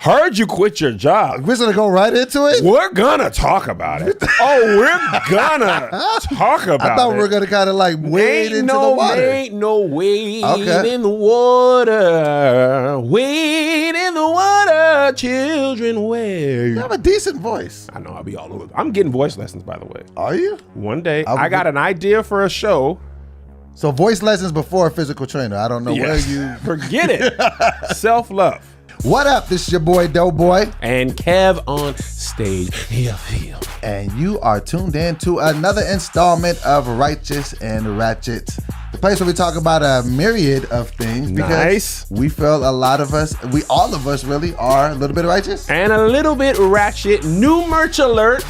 Heard you quit your job. We're gonna go right into it. We're gonna talk about it. Oh, we're gonna talk about it. I thought we were gonna kind of like wade into the water. Ain't no wade in the water. Wade in the water, children wade. You have a decent voice. I know, I'll be all over. I'm getting voice lessons, by the way. Are you? One day, I got an idea for a show. So voice lessons before a physical trainer. I don't know where you... Forget it. Self-love. What up? This is your boy, DoBoy. And Kev on stage. And you are tuned in to another installment of Righteous and Ratchet, the place where we talk about a myriad of things. Because we feel all of us really are a little bit righteous. And a little bit ratchet. New merch alert.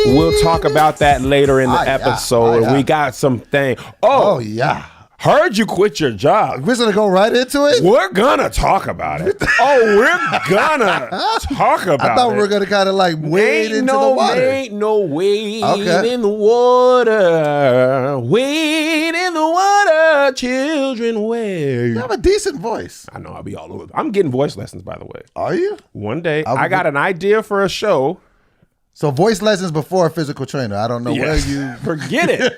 We'll talk about that later in the episode. We got something. Oh, yeah. Heard you quit your job. We're gonna go right into it. We're gonna talk about it. Oh, we're gonna talk about it. I thought we were gonna kind of like wade into the water. Ain't no wade in the water. Wade in the water, children wade. You have a decent voice. I know, I'll be all over. I'm getting voice lessons, by the way. Are you? One day, I got an idea for a show. So voice lessons before a physical trainer. I don't know where you... Forget it.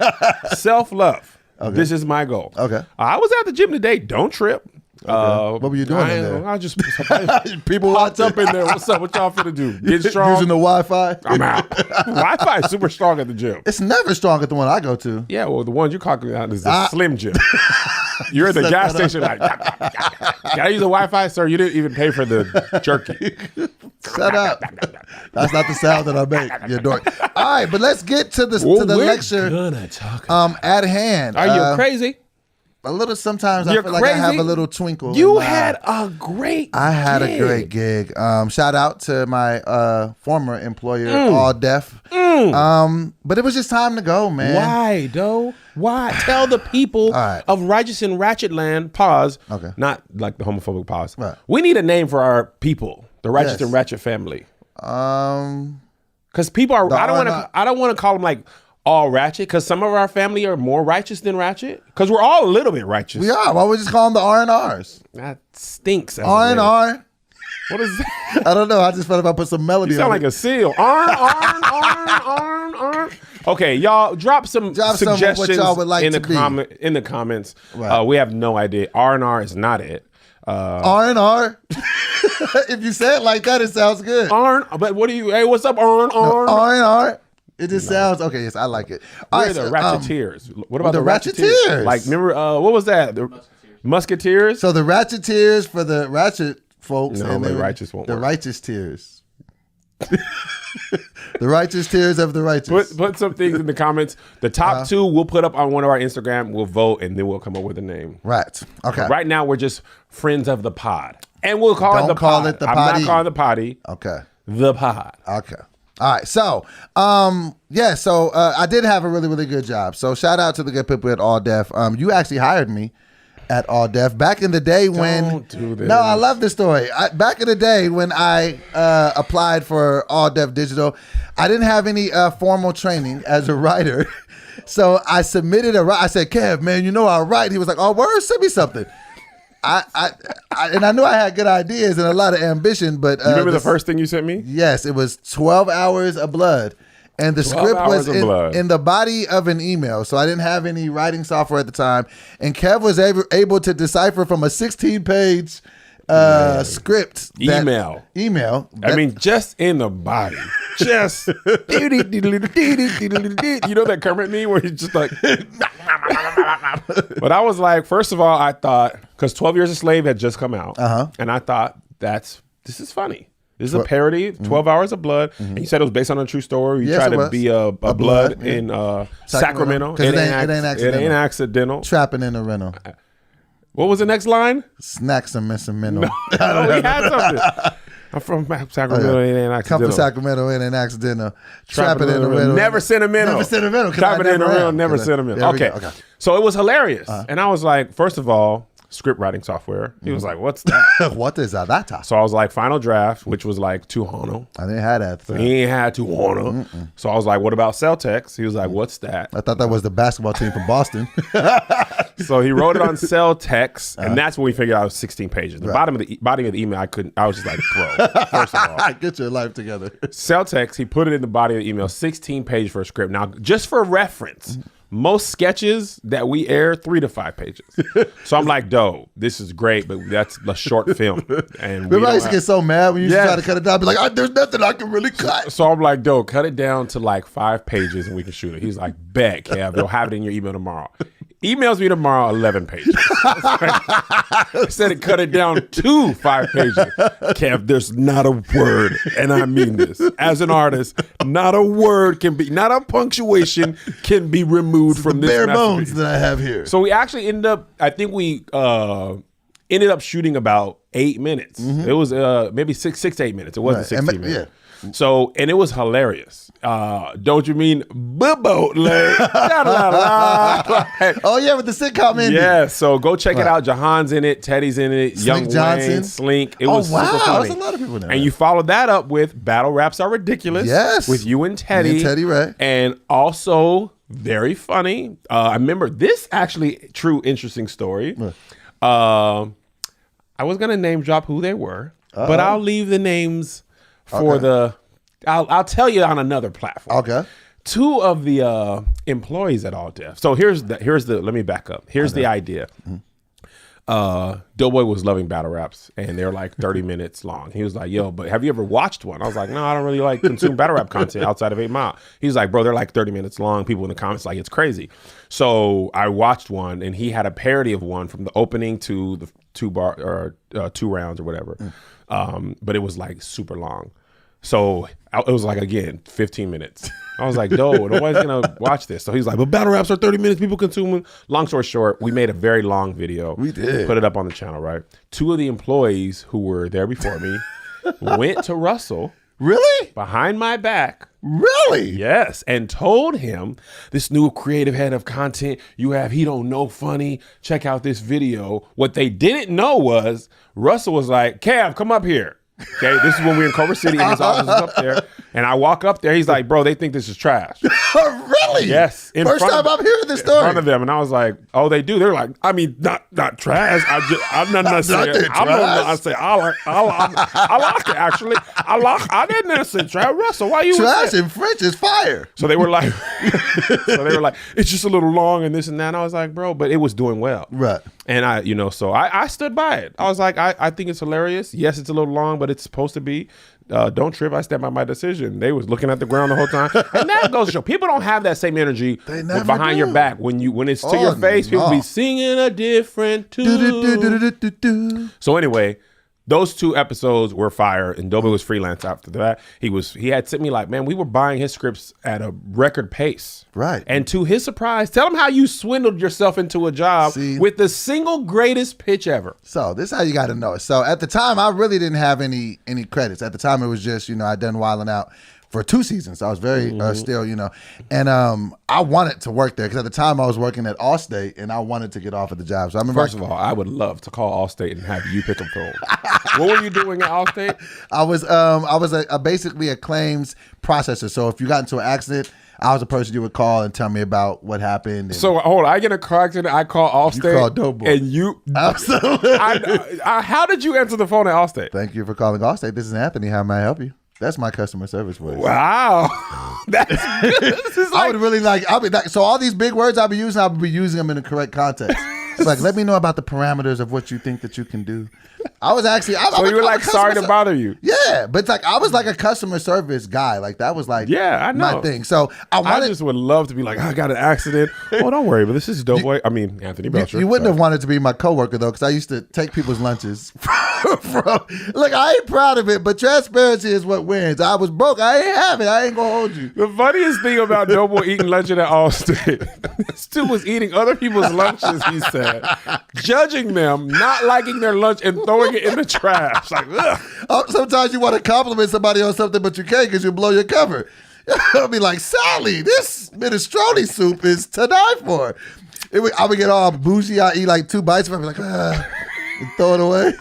Self-love. Okay. This is my goal. Okay. I was at the gym today. Don't trip. Okay. What were you doing in there? I just people popped up in there. What's up? What y'all finna do? Get strong? Using the Wi-Fi? I'm out. Wi-Fi is super strong at the gym. It's never strong at the one I go to. Yeah, well, the one you're talking about is the Slim Gym. You're at the gas station like, can I use the Wi-Fi? Sir, you didn't even pay for the jerky. Shut up. That's not the sound that I make. You're doing. All right, but let's get to the lecture at hand. Are you crazy? A little. Sometimes I feel like I have a little twinkle. You had a great I had a great gig. Shout out to my former employer, All Deaf. But it was just time to go, man. Why, though? Why? Tell the people of Righteous and Ratchet Land, pause. Okay. Not like the homophobic pause. Right. We need a name for our people, the Righteous and Ratchet family. Because people are, I don't want to call them like all ratchet, because some of our family are more righteous than ratchet. Because we're all a little bit righteous. We are. Why would we just call them the R&Rs? That stinks. R&R. What is that? I don't know. I just felt if I put some melody on it. You sound like a seal. Arn. Okay, y'all, drop some suggestions what y'all would like in the comments. Right. We have no idea. R&R is not it. R&R. If you say it like that, it sounds good. But what do you? Hey, what's up, R&R? R&R. It just sounds okay. Yes, I like it. We're the Ratcheteers. What about the Ratcheteers? Like, remember what was that? The Musketeers. So the Ratcheteers for the ratchet folks, and the righteous won't work. Righteous tears. The righteous tears of the righteous. Put some things in the comments. The top two we'll put up on one of our Instagram. We'll vote, and then we'll come up with a name. Right. Okay. But right now, we're just friends of the pod, and we'll call it the pod. I'm not calling it the potty. Okay. The pod. Okay. All right, so I did have a really, really good job. So shout out to the good people at All Deaf. You actually hired me at All Deaf back in the day when. Don't do this. No, I love this story. Back in the day when I applied for All Deaf Digital, I didn't have any formal training as a writer, so I submitted I said, Kev, man, you know I write. He was like, oh, word, send me something. And I knew I had good ideas and a lot of ambition, but you remember the first thing you sent me? Yes, it was 12 hours of blood, and the script was in the body of an email. So I didn't have any writing software at the time, and Kev was able to decipher from a 16-page script. Email. I mean, just in the body. Just. You know that Kermit meme where he's just like. But I was like, first of all, I thought, because 12 Years a Slave had just come out, and I thought, this is funny. This is a parody, 12 Hours of Blood. And you said it was based on a true story. You tried to be a blood in Sacramento. It ain't accidental. Trapping in the rental. What was the next line? Snacks and missing mental. No, he had something. I'm from Sacramento, it ain't accidental. Come from Sacramento, it ain't accidental. Trapping in the rental. Never sentimental. Never sentimental. Trapping in the rental, never sentimental. Okay. So it was hilarious. And I was like, first of all, script writing software. He was like, what's that? What is that? So I was like, Final Draft, which was like $200. I didn't have that. So he ain't had $200. So I was like, what about Celtex? He was like, what's that? I thought that was the basketball team from Boston. So he wrote it on Celtex, and that's when we figured out it was 16 pages. The bottom of the email, I was just like, bro, first of all. Get your life together. Celtex, he put it in the body of the email, 16 pages for a script. Now, just for reference, most sketches that we air 3 to 5 pages. So I'm like, "Doe, this is great, but that's a short film." And we used to get so mad when you try to cut it down. Be like, "There's nothing I can really cut." So I'm like, "Doe, cut it down to like 5 pages and we can shoot it." He's like, "Bet, Kev, you'll have it in your email tomorrow." Emails me tomorrow, 11 pages. I said it cut it down to 5 pages. Kev, there's not a word, and I mean this. As an artist, not a word can be, not a punctuation can be removed from this bare bones that I have here. So we actually ended up, I think we ended up shooting about 8 minutes. It was maybe six to 8 minutes. It wasn't 16 minutes. Yeah. So, and it was hilarious. Don't you mean Bubbo? Oh yeah, with the sitcom ending. Yeah, so go check it out. Jahan's in it, Teddy's in it, Slink Young Johnson. Wayne, Slink. It was super funny. There's a lot of people in there. And you followed that up with Battle Raps Are Ridiculous. Yes. With you and Teddy. Me and Teddy Ray. And also very funny. I remember this actually true interesting story. I was gonna name drop who they were, but I'll leave the names for I'll tell you on another platform. Okay. 2 of the employees at All Def. So here's the let me back up. Here's the idea. DoBoy was loving battle raps, and they're like 30 minutes long. He was like, "Yo, but have you ever watched one?" I was like, "No, I don't really like consume battle rap content outside of 8 Mile." He's like, "Bro, they're like 30 minutes long." People in the comments like, "It's crazy." So I watched one, and he had a parody of one from the opening to the 2 rounds or whatever. But it was like super long. So it was like, again, 15 minutes. I was like, nobody's going to watch this. So he's like, but battle raps are 30 minutes. People consume them. Long story short, we made a very long video. We did. Put it up on the channel, right? 2 of the employees who were there before me went to Russell. Really? Behind my back. Really? Yes. And told him, this new creative head of content you have, he don't know funny. Check out this video. What they didn't know was Russell was like, Kev, come up here. Okay, this is when we're in Culver City and his office is up there. And I walk up there, he's like, bro, they think this is trash. Really? Yes. First time I'm hearing this story. In front of them. And I was like, oh, they do? They're like, I mean, not trash. I'm not necessarily. I say, I like it, actually. I didn't necessarily trash. Russell, why you trash in French is fire. So they were like, it's just a little long and this and that. And I was like, bro, but it was doing well. Right. And I stood by it. I was like, I think it's hilarious. Yes, it's a little long, but it's supposed to be. Don't trip. I stand by my decision. They was looking at the ground the whole time. And that goes to show people don't have that same energy behind your back. When it's to your face, people be singing a different tune. So anyway, those 2 episodes were fire, and DoBoy was freelance after that. He had sent me like, man, we were buying his scripts at a record pace. Right. And to his surprise, tell him how you swindled yourself into a job with the single greatest pitch ever. So this is how you got to know it. So at the time, I really didn't have any credits. At the time, it was just, I'd done Wildin' Out for 2 seasons. I was very still, and I wanted to work there because at the time I was working at Allstate and I wanted to get off of the job. So I remember. First of all, I would love to call Allstate and have you pick up the phone. What were you doing at Allstate? I was basically a claims processor. So if you got into an accident, I was the person you would call and tell me about what happened. So hold on, I get a car accident, I call Allstate. You call DoBoy. And you absolutely. How did you answer the phone at Allstate? Thank you for calling Allstate. This is Anthony. How may I help you? That's my customer service voice. Wow. That's good. This is I would really so all these big words I'll be using them in the correct context. It's like, let me know about the parameters of what you think that you can do. I was actually. So you were like, sorry to bother you. Yeah, but it's like I was like a customer service guy. Like that was like I know. my thing. So I just would love to be like, I got an accident. Oh, don't worry, but this is DoBoy. I mean, Anthony Belcher. You wouldn't have wanted to be my coworker though, because I used to take people's lunches. Look, I ain't proud of it, but transparency is what wins. I was broke. I ain't have it. I ain't gonna hold you. The funniest thing about DoBoy eating lunch at Allstate, this dude was eating other people's lunches. He said, judging them, not liking their lunch, and throwing it in the trash. Like, ugh. Sometimes you want to compliment somebody on something, but you can't because you blow your cover. I'll be like, Sally, this minestrone soup is to die for. I would get all bougie. I eat like 2 bites, and I'd be like, and throw it away.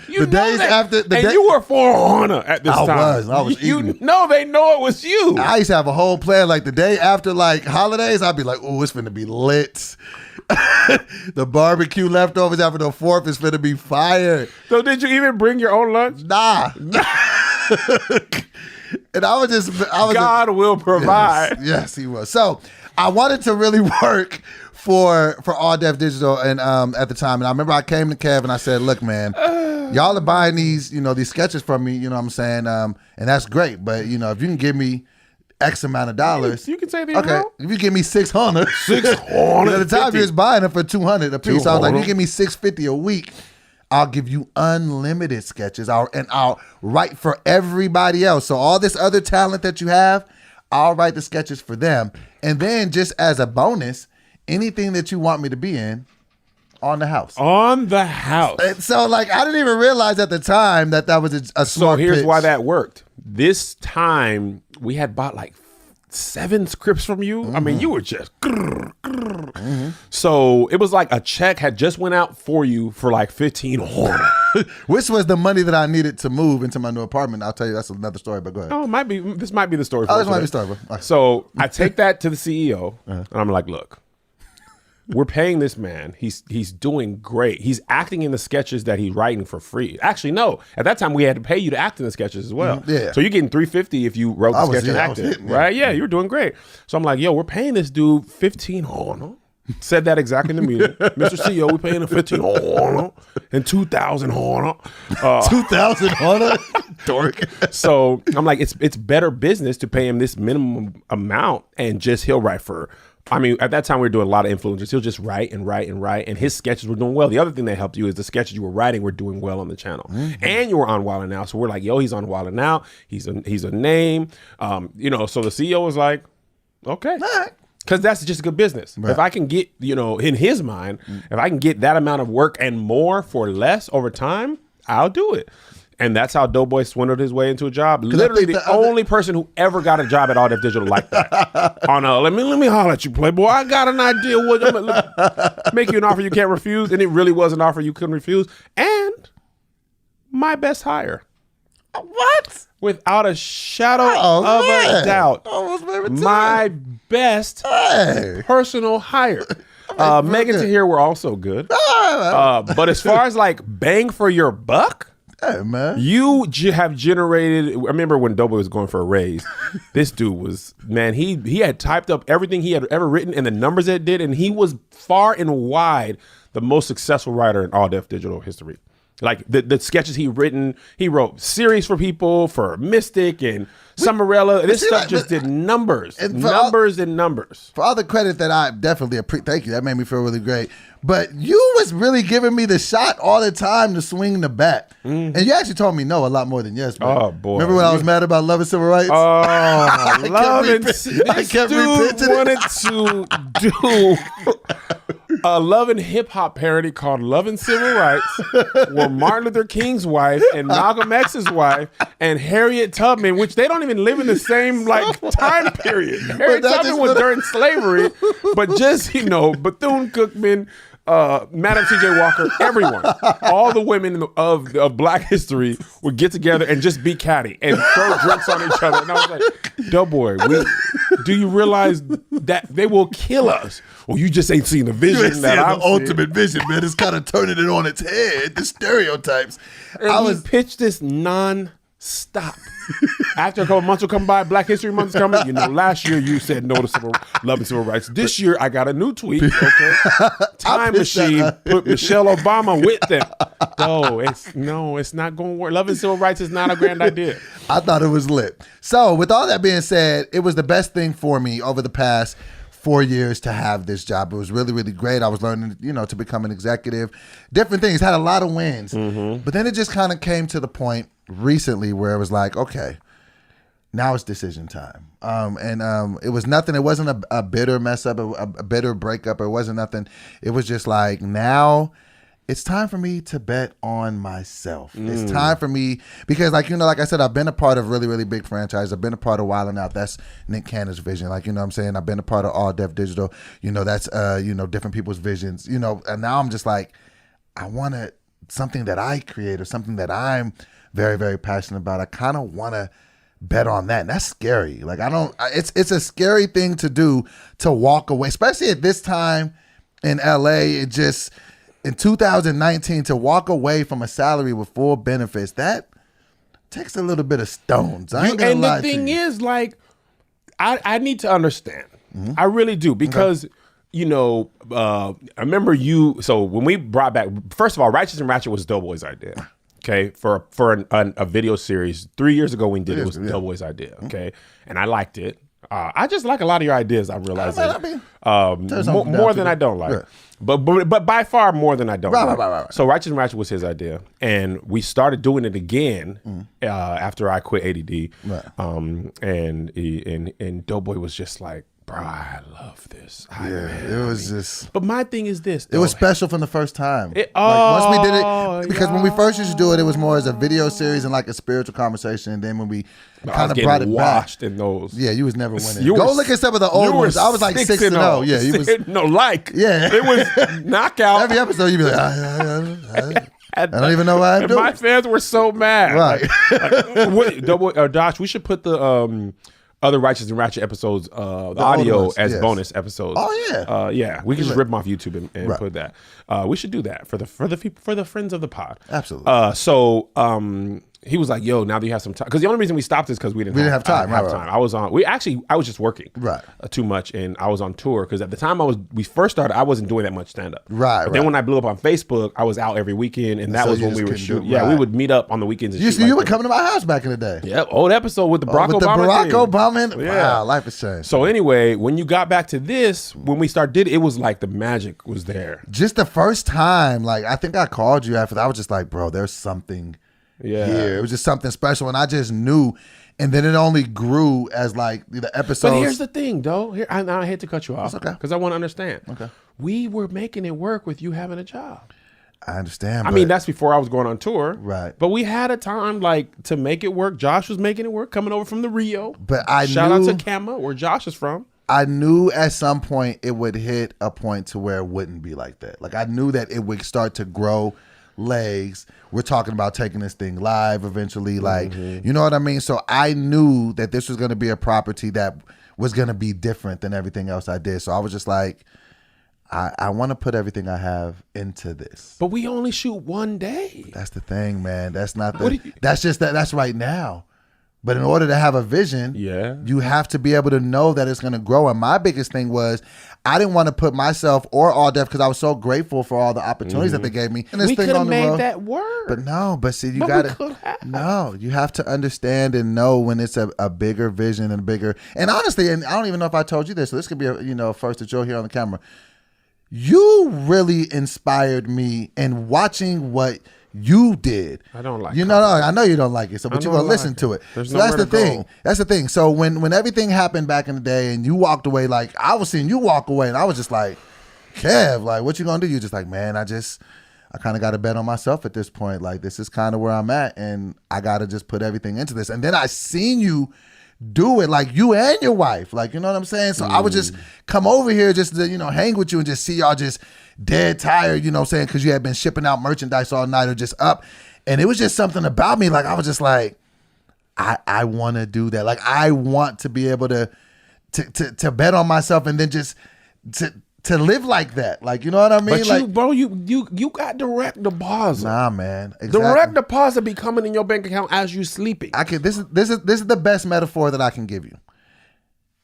You you were 400 at this time. I was eating. They know it was you. I used to have a whole plan. Like the day after like holidays, I'd be like, "Oh, it's finna be lit." The barbecue leftovers after the 4th is finna be fire. So did you even bring your own lunch? Nah. And God will provide. Yes, he was. So I wanted to really work for All Def Digital, and at the time, and I remember I came to Kev and I said, "Look, man, y'all are buying these sketches from me, you know what I'm saying, and that's great, but if you can give me X amount of dollars, you can say the okay, amount. if you give me 600, 600 at the time you was buying them for 200 a piece. So I was like, you give me 650 a week, I'll give you unlimited sketches, I'll write for everybody else. So all this other talent that you have, I'll write the sketches for them, and then just as a bonus, anything that you want me to be in, on the house. On the house. And so, like, I didn't even realize at the time that was a smart So here's pitch. why that worked. This time, we had bought like 7 scripts from you. I mean, you were just... So it was like a check had just went out for you for like $1,500. Which was the money that I needed to move into my new apartment. I'll tell you, that's another story, but go ahead. Oh, this might be the story. This might be the story. Bro. Okay. So I take that to the CEO, and I'm like, look, we're paying this man. He's doing great. He's acting in the sketches that he's writing for free. Actually, no. At that time, we had to pay you to act in the sketches as well. Yeah. So you're getting $350 if you wrote the sketch and acted, right? Yeah, you were doing great. So I'm like, yo, we're paying this dude $1,500. Said that exactly in the meeting. Mr. CEO, we're paying him $1,500 and $2,000. $2,000? Dork. So I'm like, it's better business to pay him this minimum amount and just he'll write for. I mean, at that time, we were doing a lot of influencers. He'll just write and write and write, and his sketches were doing well. The other thing that helped you is the sketches you were writing were doing well on the channel, and you were on Wild 'N Out. So we're like, yo, he's on Wild 'N Out. He's a name, So the CEO was like, okay, because that's just good business. Right. If I can get, in his mind, if I can get that amount of work and more for less over time, I'll do it. And that's how DoBoy swindled his way into a job. Literally the only person who ever got a job at All Def Digital like that. Let me holler at you, Playboy. I got an idea make you an offer you can't refuse. And it really was an offer you couldn't refuse. And my best hire. What? Without a shadow of a doubt. My best personal hire. Megan to here were also good. But as far as like bang for your buck, hey, man. You have generated. I remember when DoBoy was going for a raise. This dude was, man, he had typed up everything he had ever written and the numbers that it did, and he was far and wide the most successful writer in All Def Digital history. Like the sketches he wrote series for people, for Mystic and Summerella. This stuff just did numbers, and numbers. For all the credit that I definitely appreciate, thank you. That made me feel really great. But you was really giving me the shot all the time to swing the bat. And you actually told me no a lot more than yes, bro. Oh, boy. Remember when I was mad about Love and Civil Rights? Oh, I kept wanted to do a Love and Hip Hop parody called Love and Civil Rights, where Martin Luther King's wife and Malcolm X's wife and Harriet Tubman, which they don't even live in the same time period. Harriet Tubman was during slavery, but just, Bethune-Cookman, Madam C.J. Walker, everyone, all the women of Black history would get together and just be catty and throw drinks on each other. And I was like, DoBoy, do you realize that they will kill us? Well, you just ain't seen the vision that I'm the ultimate vision, man. It's kind of turning it on its head, the stereotypes. And he pitched this non-stop. After a couple months will come by, Black History Month is coming. Last year you said no to love and civil rights. This year I got a new tweet. Okay, Time Machine put Michelle Obama with them. No, it's not going to work. Love and civil rights is not a grand idea. I thought it was lit. So with all that being said, it was the best thing for me over the past 4 years to have this job. It was really, really great. I was learning, to become an executive. Different things. Had a lot of wins. But then it just kind of came to the point recently where it was like, okay, now it's decision time. It was nothing. It wasn't a bitter mess up, a bitter breakup. It wasn't nothing. It was just like, now it's time for me to bet on myself. It's time for me, because like, like I said, I've been a part of really, really big franchises. I've been a part of Wild 'N Out. That's Nick Cannon's vision. Like, what I'm saying? I've been a part of All Def Digital. That's, different people's visions, and now I'm just like, I want something that I create or something that I'm very, very passionate about. I kind of want to bet on that. And that's scary. Like, it's a scary thing to do, to walk away, especially at this time in LA. In 2019, to walk away from a salary with full benefits, that takes a little bit of stones. I ain't gonna lie to you. And the thing is, like, I need to understand. I really do, because, I remember so when we brought back, first of all, Righteous and Ratchet was DoBoy's idea. Okay, for a video series 3 years ago when we did it was DoBoy's idea. Okay, and I liked it. I just like a lot of your ideas. I'm realizing more than I don't like, but by far more than I don't like. Right. So Righteous and Ratchet was his idea, and we started doing it again after I quit ADD. Right. And DoBoy was just like, bro, I love this. It was just. But my thing is this, though. It was special from the first time. Once we did it, because when we first used to do it, it was more as a video series and like a spiritual conversation. And then when we kind of brought it washed back, in those. Yeah, you was never winning. Go look at some of the old ones. I was like 6-0. Yeah, you was. Yeah, it was knockout. Every episode you'd be like, I don't even know why I'm doing. My fans were so mad. Right. Josh, we should put the other Righteous and Ratchet episodes, the audio as bonus episodes. Oh yeah. We can just rip them off YouTube and put that. We should do that for the friends of the pod. Absolutely. So he was like, "Yo, now that you have some time," because the only reason we stopped is because we didn't have time. Right. I was just working too much, and I was on tour because at the time we first started, I wasn't doing that much stand up. Right. But then when I blew up on Facebook, I was out every weekend, and that was when we were shooting. Yeah, we would meet up on the weekends. And you would come to my house back in the day. Yeah, old episode with the Barack Obama. With the Barack Obama. Yeah, wow, life has changed. So anyway, when you got back to this, when we started, it was like the magic was there. Just the first time, like I think I called you after that. I was just like, bro, there's something. Here. It was just something special, and I just knew, and then it only grew as like the episodes. But here's the thing, though. I hate to cut you off, because I want to understand. Okay, we were making it work with you having a job. I understand. I mean, that's before I was going on tour, right? But we had a time like to make it work. Josh was making it work, coming over from the Rio. But shout out to Kama, where Josh is from. I knew at some point it would hit a point to where it wouldn't be like that. Like I knew that it would start to grow legs. We're talking about taking this thing live eventually, like you know what I mean? So I knew that this was going to be a property that was going to be different than everything else I did. So I was just like, I want to put everything I have into this. But we only shoot one day. That's the thing, man. That's not that's right now. But in order to have a vision, you have to be able to know that it's going to grow. And my biggest thing was, I didn't want to put myself or All Def, because I was so grateful for all the opportunities that they gave me. And this we could have made that work. But see, you got to. No, you have to understand and know when it's a bigger vision and a bigger. And honestly, and I don't even know if I told you this, so this could be a first that you'll hear on the camera. You really inspired me in watching what you did. I don't like it. No, I know you don't like it. So, but you're gonna listen to it. So that's the thing. That's the thing. So when everything happened back in the day and you walked away, like I was seeing you walk away, and I was just like, Kev, like what you gonna do? You're just like, man, I kind of got to bet on myself at this point. Like this is kind of where I'm at, and I got to just put everything into this. And then I seen you do it, like you and your wife, like you know what I'm saying. So I would just come over here just to hang with you and just see y'all just dead tired, you know what I'm saying, because you had been shipping out merchandise all night or just up, and it was just something about me, like I was just like, I want to do that, like I want to be able to bet on myself and then just to live like that, like you know what I mean. But you got direct deposit. Nah, man, exactly. Direct deposit be coming in your bank account as you sleeping. This is the best metaphor that I can give you.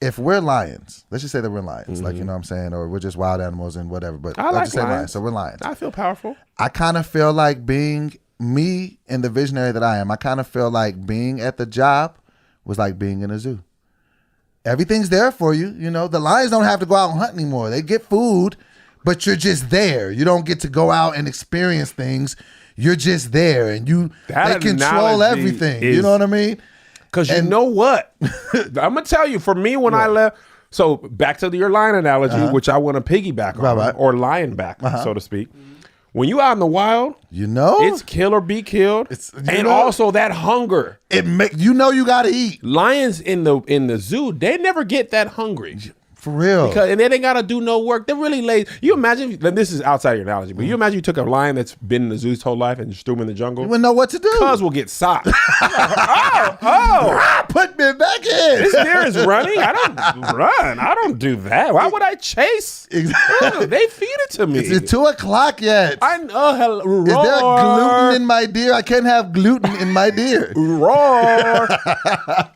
If we're lions, let's just say that we're lions, like you know what I'm saying, or we're just wild animals and whatever. But I like just say lions. So we're lions. I feel powerful. I kind of feel like being me and the visionary that I am. I kind of feel like being at the job was like being in a zoo. Everything's there for you. The lions don't have to go out and hunt anymore. They get food, but you're just there. You don't get to go out and experience things. You're just there, and they control everything. You know what I mean? Because you know what? I'm going to tell you, for me, when I left, so back to your lion analogy, which I want to piggyback on, or lion back, so to speak. When you out in the wild, it's kill or be killed. Also that hunger. You gotta eat. Lions in the zoo, they never get that hungry. For real. And they ain't got to do no work. They're really lazy. You imagine, this is outside your analogy, but you imagine you took a lion that's been in the zoo his whole life and just threw him in the jungle. You wouldn't know what to do. Cuz will get socked. Put me back in. This deer is running. I don't run. I don't do that. Why would I chase? Exactly. They feed it to me. It's 2:00 yet. I know. Roar. Is there gluten in my deer? I can't have gluten in my deer. Roar.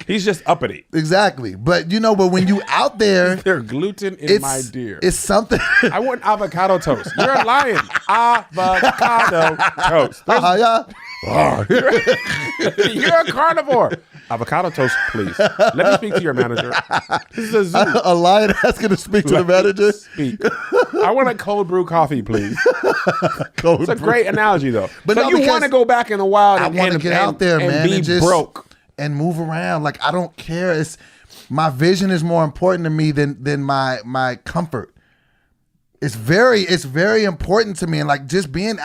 He's just uppity. Exactly. But but when you out there, gluten in my deer. It's something. I want avocado toast. You're a lion. Avocado toast. You're a carnivore. Avocado toast, please. Let me speak to your manager. This is a zoo. A lion asking to speak to the manager? Speak. I want a cold brew coffee, please. It's a great analogy, though. But so you want to go back in the wild and get out there, man, and be broke. And move around. Like, I don't care. My vision is more important to me than my comfort. It's very important to me, and like just being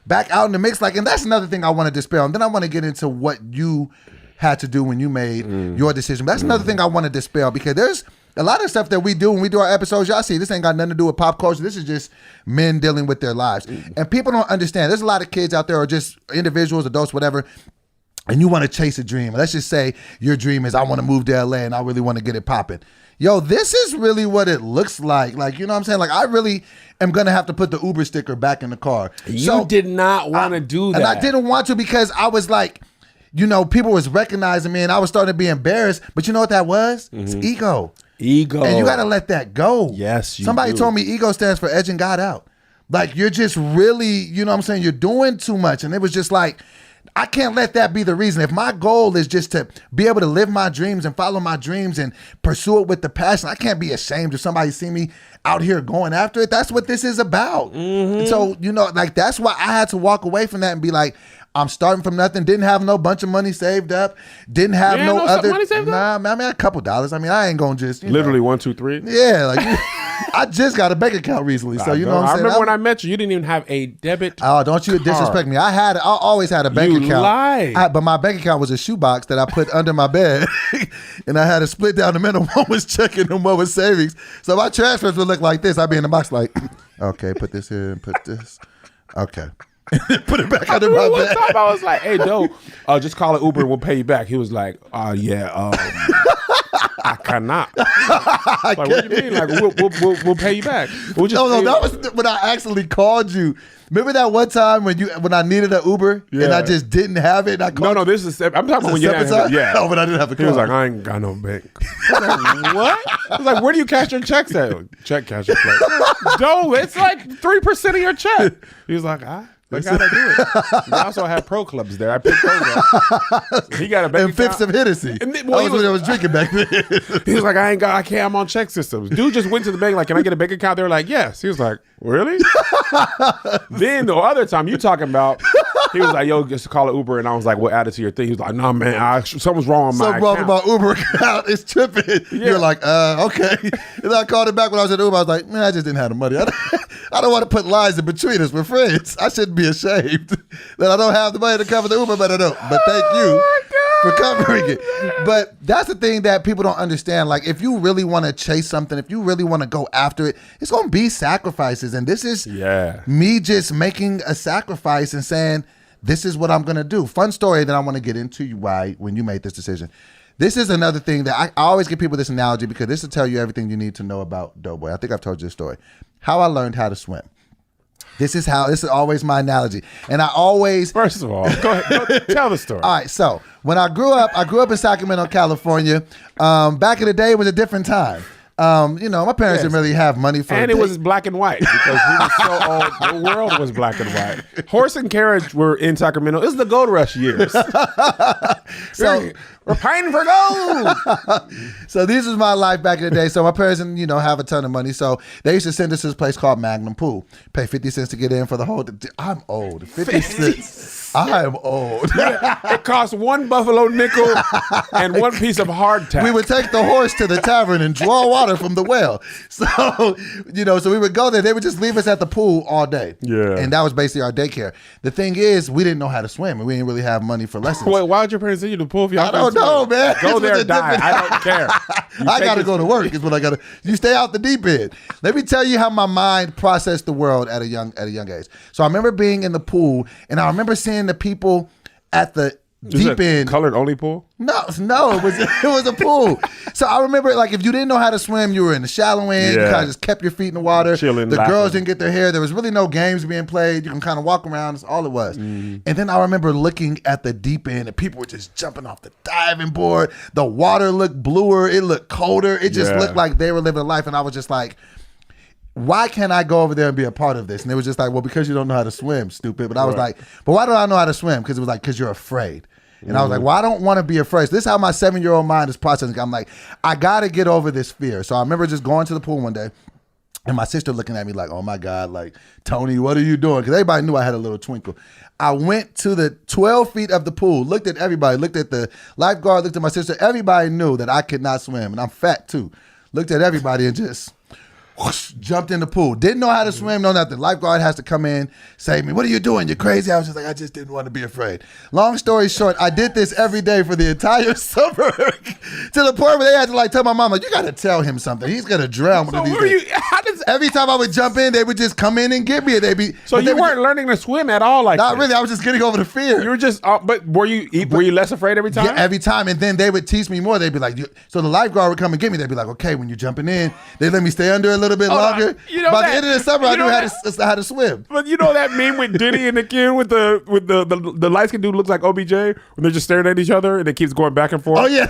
back out in the mix. Like, and that's another thing I want to dispel. And then I want to get into what you had to do when you made your decision. But that's another thing I want to dispel, because there's a lot of stuff that we do when we do our episodes. Y'all see, this ain't got nothing to do with pop culture. This is just men dealing with their lives, and people don't understand. There's a lot of kids out there, or just individuals, adults, whatever. And you want to chase a dream. Let's just say your dream is, I want to move to LA and I really want to get it popping. Yo, this is really what it looks like. Like, you know what I'm saying? Like, I really am going to have to put the Uber sticker back in the car. You did not want to do that. And I didn't want to, because I was like, people was recognizing me and I was starting to be embarrassed. But you know what that was? It's ego. Ego. And you got to let that go. Yes, you Somebody do. told me ego stands for edging God out. Like, you're just really, you know what I'm saying? You're doing too much. And it was just like, I can't let that be the reason. If my goal is just to be able to live my dreams and follow my dreams and pursue it with the passion, I can't be ashamed if somebody see me out here going after it. That's what this is about. And so, like, that's why I had to walk away from that and be like, I'm starting from nothing. Didn't have no bunch of money saved up. Didn't have no other money saved up? Nah, I mean, a couple dollars. I mean, I ain't gonna just literally 1, 2, 3. Yeah, like I just got a bank account recently, so you know what I'm saying. I remember when I met you, you didn't even have a debit. Oh, don't you disrespect me? I always had a bank account. You lied. But my bank account was a shoebox that I put under my bed, and I had to split down the middle. One was checking and one was savings. So my transfers would look like this. I'd be in the box like, okay, put this here and put this. Okay. Put it back under my bed. Time I was like, hey, just call an Uber and we'll pay you back. He was like, I cannot. Like, what do you mean? Like, we'll pay you back. No, that was when I actually called you. Remember that one time when I needed an Uber and I just didn't have it? And I called No, this is. I'm talking about when you had it. Yeah. Oh, but I didn't have a car. He was like, I ain't got no bank. I was like, what? I was like, where do you cash your checks at? Check cash your check. No, it's like 3% of your check. He was like, I gotta do it. We also had pro clubs there. I picked those up. He got a bank and fifths of Hennessy. I was drinking back then. He was like, I can't. I'm on check systems. Dude just went to the bank like, can I get a bank account? They were like, yes. He was like, really? Then the other time you talking about, he was like, yo, just call it Uber. And I was like, what added to your thing? He was like, no, man, something's wrong with my account. Something wrong with my Uber account. It's tripping. Yeah. You're like, okay. And I called it back when I was at Uber. I was like, man, I just didn't have the money. I don't want to put lies in between us. We're friends. I shouldn't be ashamed that I don't have the money to cover the Uber, but I don't. But thank you for covering it. But that's the thing that people don't understand. Like, if you really want to chase something, if you really want to go after it, it's going to be sacrifices. And this is me just making a sacrifice and saying, this is what I'm going to do. Fun story that I want to get into when you made this decision. This is another thing that I always give people this analogy, because this will tell you everything you need to know about DoBoy. I think I've told you this story. How I learned how to swim. This is always my analogy. And I always... First of all, go ahead. Tell the story. All right, so when I grew up in Sacramento, California. Back in the day, it was a different time. My parents didn't really have money for... And it was black and white, because we were so old. The world was black and white. Horse and carriage were in Sacramento. It was the gold rush years. So we're pining for gold. So this is my life back in the day. So my parents didn't, have a ton of money. So they used to send us to this place called Magnum Pool. Pay 50 cents to get in for the whole... I'm old. 50 cents. I am old. It cost one buffalo nickel and one piece of hardtack. We would take the horse to the tavern and draw water from the well. So, so we would go there. They would just leave us at the pool all day. Yeah. And that was basically our daycare. The thing is, we didn't know how to swim, and we didn't really have money for lessons. Wait, why would your parents send you to the pool if y'all I don't know, man. Go there and die. I don't care. I got to go to work is what I got to. You stay out the deep end. Let me tell you how my mind processed the world at a young age. So I remember being in the pool, and I remember seeing the people at the deep end. Colored only pool? No, it was a pool. So I remember, like, if you didn't know how to swim, you were in the shallow end. You kind of just kept your feet in the water. Chilling, the laughing. girls didn't get their hair. There was really no games being played. You can kind of walk around. That's all it was. And then I remember looking at the deep end, and people were just jumping off the diving board. The water looked bluer. It looked colder. It just looked like they were living a life. And I was just like, why can't I go over there and be a part of this? And it was just like, well, because you don't know how to swim, stupid. But I was like, but why do I know how to swim? Because it was like, because you're afraid. And I was like, well, I don't want to be afraid. So this is how my 7-year-old mind is processing. I'm like, I got to get over this fear. So I remember just going to the pool one day and my sister looking at me like, oh my God, like, Tony, what are you doing? Because everybody knew I had a little twinkle. I went to the 12 feet of the pool, looked at everybody, looked at the lifeguard, looked at my sister. Everybody knew that I could not swim. And I'm fat too. Looked at everybody and just whoosh, jumped in the pool. Didn't know how to swim, no nothing. Lifeguard has to come in, save me. What are you doing? You're crazy. I was just like, I just didn't want to be afraid. Long story short, I did this every day for the entire summer to the point where they had to like tell my mom, like, you got to tell him something. He's going to drown one of these days. Every time I would jump in, they would just come in and get me. So you weren't learning to swim at all, like not really. I was just getting over the fear. You were just, but were you less afraid every time? Yeah, every time. And then they would teach me more. They'd be like, so the lifeguard would come and get me. They'd be like, okay, when you're jumping in, they let me stay under a little bit longer. By the end of the summer, I knew how to swim. But you know that meme with Diddy and the kid with the light skinned dude looks like OBJ when they're just staring at each other and it keeps going back and forth. Oh yeah,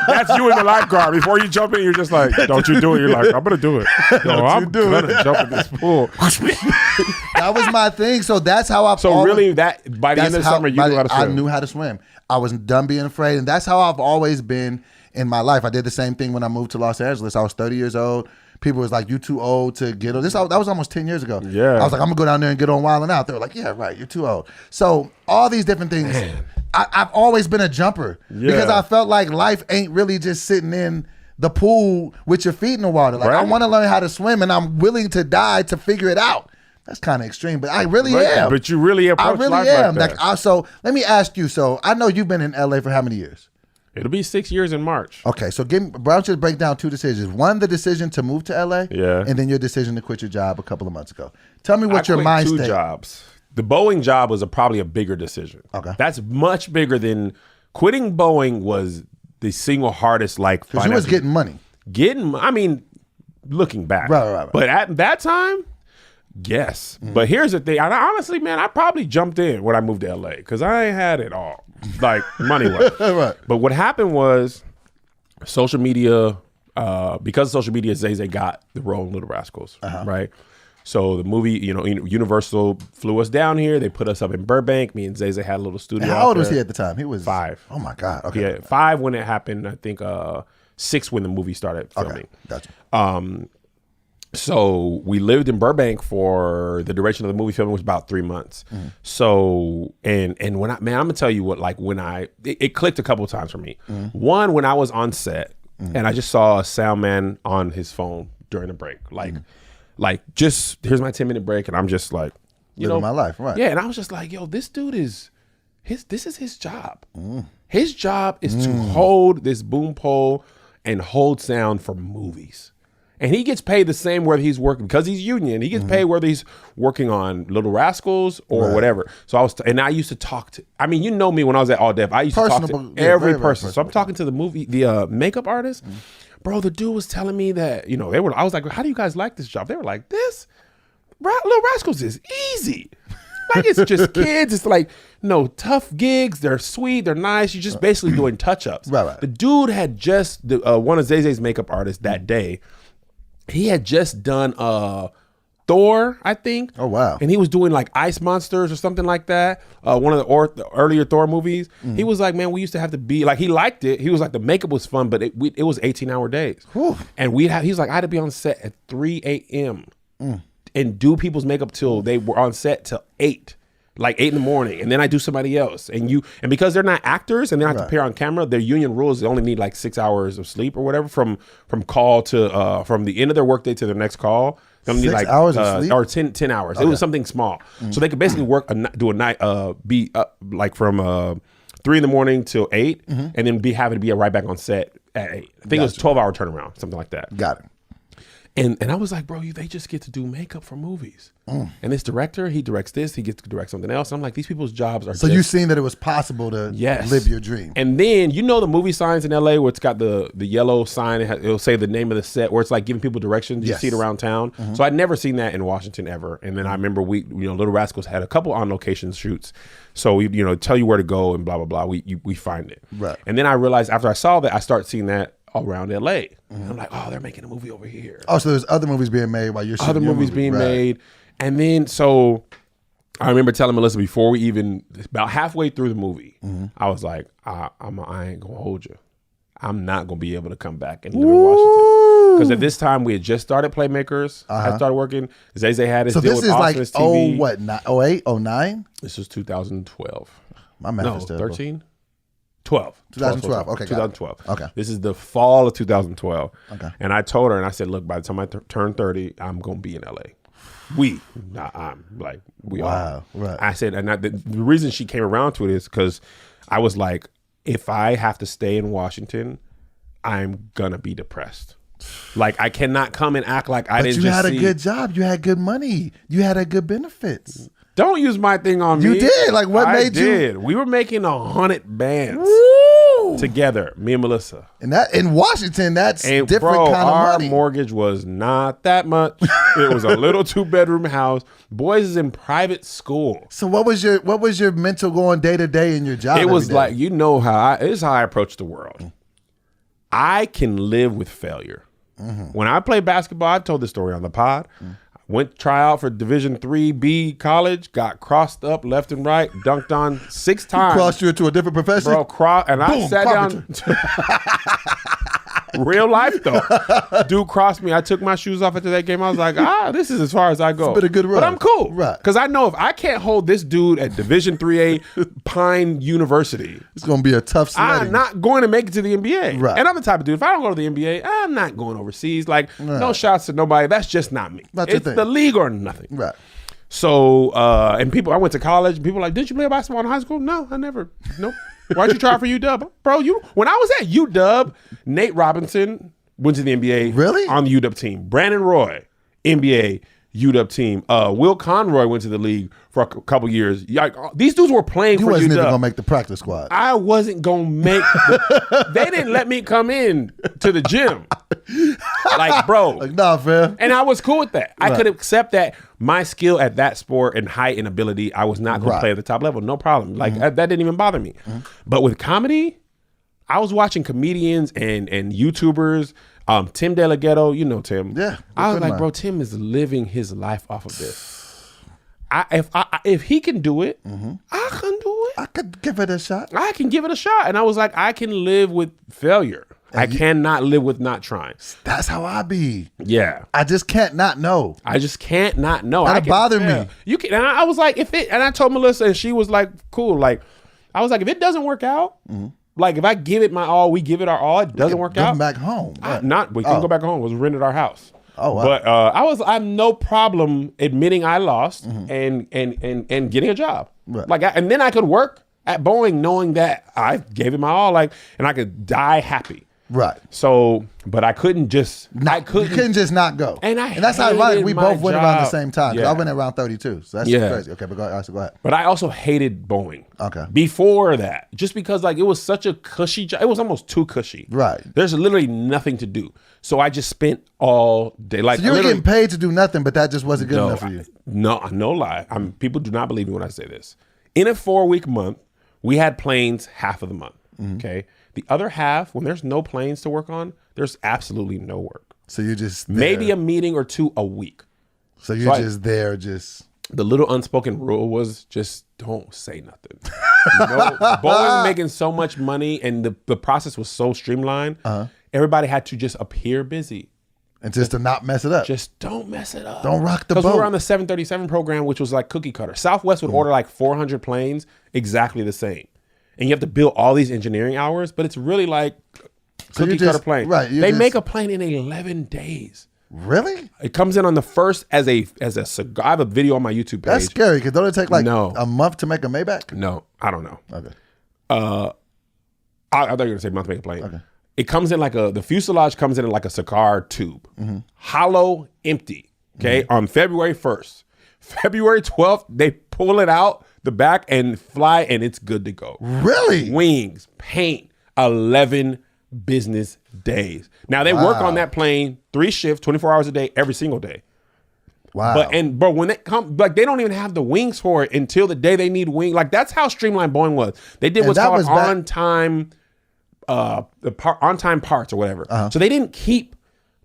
that's you in the lifeguard. Before you jump in, you're just like, don't you do it? You're like, I'm gonna do it. No, I'm gonna jump in this pool. That was my thing. So that's how I. So really, that by the end of the summer, you knew how to swim. I knew how to swim. I was done being afraid, and that's how I've always been in my life. I did the same thing when I moved to Los Angeles. I was 30 years old. People was like, you too old to get on this. That was almost 10 years ago. Yeah. I was like, I'm gonna go down there and get on Wild 'N Out. They were like, yeah, right, you're too old. So all these different things. I've always been a jumper because I felt like life ain't really just sitting in the pool with your feet in the water. Like I want to learn how to swim, and I'm willing to die to figure it out. That's kind of extreme, but I really am. But you really approach life like that. So let me ask you. So I know you've been in LA for how many years? It'll be 6 years in March. Okay, so why don't you break down two decisions? One, the decision to move to LA, and then your decision to quit your job a couple of months ago. Tell me what your mind state. 2 jobs. The Boeing job was probably a bigger decision. Okay, that's much bigger than quitting Boeing was the single hardest. Like, because you was getting money. I mean, looking back, right. But at that time, yes. Mm-hmm. But here's the thing. Honestly, man, I probably jumped in when I moved to LA because I ain't had it all. Like money-wise. Right. But what happened was social media, because of social media, Zay got the role in Little Rascals, right? So the movie, Universal flew us down here. They put us up in Burbank. Me and Zay had a little studio. How old was he at the time? He was 5. Oh my God. Okay. Yeah, 5 when it happened. I think 6 when the movie started filming. Okay, gotcha. So we lived in Burbank for the duration of the movie filming was about 3 months. Mm-hmm. So and when I'm gonna tell you what, like when it clicked a couple of times for me. Mm-hmm. One, when I was on set and I just saw a sound man on his phone during the break, like just here's my 10-minute break, and I'm just like, living my life, right? Yeah, and I was just like, yo, this dude this is his job. His job is to hold this boom pole and hold sound for movies. And he gets paid the same whether he's working, because he's union, he gets paid whether he's working on Little Rascals or whatever. So I used to talk to, I mean, you know me when I was at All Def, I used to talk to every person. So I'm talking to the makeup artist. Bro, the dude was telling me that, I was like, how do you guys like this job? They were like, Little Rascals is easy. Like, it's just kids. It's like, no tough gigs. They're sweet. They're nice. You're just basically doing touch-ups. Right. The dude had just, one of Zay's makeup artists that day, he had just done Thor, I think. Oh, wow. And he was doing like Ice Monsters or something like that. One of the earlier Thor movies. He was like, man, we used to have to be, like, he liked it. He was like, the makeup was fun, but it was 18-hour days. Whew. And he's like, I had to be on set at 3 a.m. And do people's makeup till they were on set till 8 like 8 in the morning, and then I do somebody else, and because they're not actors and they don't have to appear on camera, their union rules they only need like 6 hours of sleep or whatever from call to from the end of their workday to their next call. They only need 6 hours of sleep? Or 10 hours. Okay. It was something small, so they could basically do a night, be like from 3 in the morning till 8, and then having to be right back on set at 8. I think it was 12-hour turnaround, something like that. Got it. And I was like, bro, they just get to do makeup for movies. And this director, he directs this, he gets to direct something else. And I'm like, these people's jobs are So you've seen that it was possible to live your dream. And then, the movie signs in LA where it's got the yellow sign, it'll say the name of the set, where it's like giving people directions. You see it around town. So I'd never seen that in Washington ever. And then I remember Little Rascals had a couple on location shoots. So we, tell you where to go and blah, blah, blah. We find it. Right. And then I realized after I saw that, I started seeing that around LA. I'm like, oh, they're making a movie over here. Oh, so there's other movies being made while you're shooting other movies being made. And then, so I remember telling Melissa before we even, about halfway through the movie, I was like, I ain't gonna hold you. I'm not gonna be able to come back and live in Washington. Because at this time, we had just started Playmakers. I started working. Zay had his deal with Austin's TV. So this is like, 08, 09? This was 2012. My math is terrible. 13? 12. 2012. Okay. 2012. Okay. This is the fall of 2012. Okay. And I told her, and I said, look, by the time I turn 30, I'm going to be in LA. We are. Right. I said, and the reason she came around to it is because I was like, if I have to stay in Washington, I'm going to be depressed. Like, I cannot come and act like I didn't just see. But you had a good job. You had good money. You had a good benefits. Don't use my thing on me. You did. Like, what made you? I did. We were making 100 bands together, me and Melissa. And that in Washington, that's different kind of money. Our mortgage was not that much. It was a little 2-bedroom house. Boys is in private school. So what was your mental going day to day in your job? It was like, this is how I approach the world. I can live with failure. When I play basketball, I've told this story on the pod. Went try out for Division III-B college, got crossed up left and right, dunked on 6 times. Crossed you into a different profession? Bro, and I sat down. Real life, though. Dude crossed me. I took my shoes off after that game. I was like, this is as far as I go. It's been a good run. But I'm cool. Right. Because I know if I can't hold this dude at Division III-A Pine University, it's going to be a tough sledding. I'm not going to make it to the NBA. Right. And I'm the type of dude, if I don't go to the NBA, I'm not going overseas. Like, no shots to nobody. That's just not me. That's your it's thing. The league or nothing. Right. So, and I went to college. People were like, did you play basketball in high school? No, I never. Nope. Why'd you try for UW? Bro, when I was at UW, Nate Robinson went to the NBA. Really? On the UW team. Brandon Roy, NBA, UW team. Will Conroy went to the league for a couple years. These dudes were playing for UW. You wasn't even going to make the practice squad. I wasn't going to make they didn't let me come in to the gym. Like, bro. Like, nah, fam. And I was cool with that. I could accept that my skill at that sport and height and ability, I was not going to play at the top level. No problem. Like, that didn't even bother me. But with comedy, I was watching comedians and YouTubers. Tim De La Ghetto, you know Tim. Yeah. I was like, bro, Tim is living his life off of this. If he can do it, I can do it. I could give it a shot. I can give it a shot. And I was like, I can live with failure. I cannot live with not trying. That's how I be. Yeah. I just can't not know. I just can't not know. That'll bother me. You can, and I was like, and I told Melissa, and she was like, cool. Like, I was like, if it doesn't work out, like if I give it my all, we give it our all, it doesn't work out. Come back home. We couldn't go back home. We rented our house. Oh, wow. But I have no problem admitting I lost and getting a job. Right. Like, and then I could work at Boeing knowing that I gave it my all, like, and I could die happy. Right. So, but I couldn't just. You couldn't just not go. And that's how ironic. We both went around the same time. Yeah. I went around 32. So that's crazy. Okay, but go ahead. But I also hated Boeing. Okay. Before that, just because like it was such a cushy job. It was almost too cushy. Right. There's literally nothing to do. So I just spent all day. Like, so you were getting paid to do nothing, but that just wasn't good enough for you. No lie. People do not believe me when I say this. In a 4-week month, we had planes half of the month. Okay. The other half, when there's no planes to work on, there's absolutely no work. So you're just there. Maybe a meeting or two a week. So you're just there, just. The little unspoken rule was just don't say nothing. Boeing making so much money and the process was so streamlined. Everybody had to just appear busy. And just to not mess it up. Just don't mess it up. Don't rock the boat. Because we were on the 737 program, which was like cookie cutter. Southwest would order like 400 planes exactly the same. And you have to build all these engineering hours, but it's really like cookie cutter plane. Right. They make a plane in 11 days. Really? It comes in on the first as a cigar. I have a video on my YouTube page. That's scary because don't it take like a month to make a Maybach? No, I don't know. Okay. I thought you were gonna say month to make a plane. Okay. It comes in like the fuselage comes in like a cigar tube, hollow, empty. Okay, on February 1st, February 12th, they pull it out the back and fly, and it's good to go. Really? Wings, paint, 11 business days. Now they work on that plane 3 shifts, 24 hours a day, every single day. Wow. But when they come, like they don't even have the wings for it until the day they need wings. Like that's how streamlined Boeing was. They did what's called on-time parts or whatever. So they didn't keep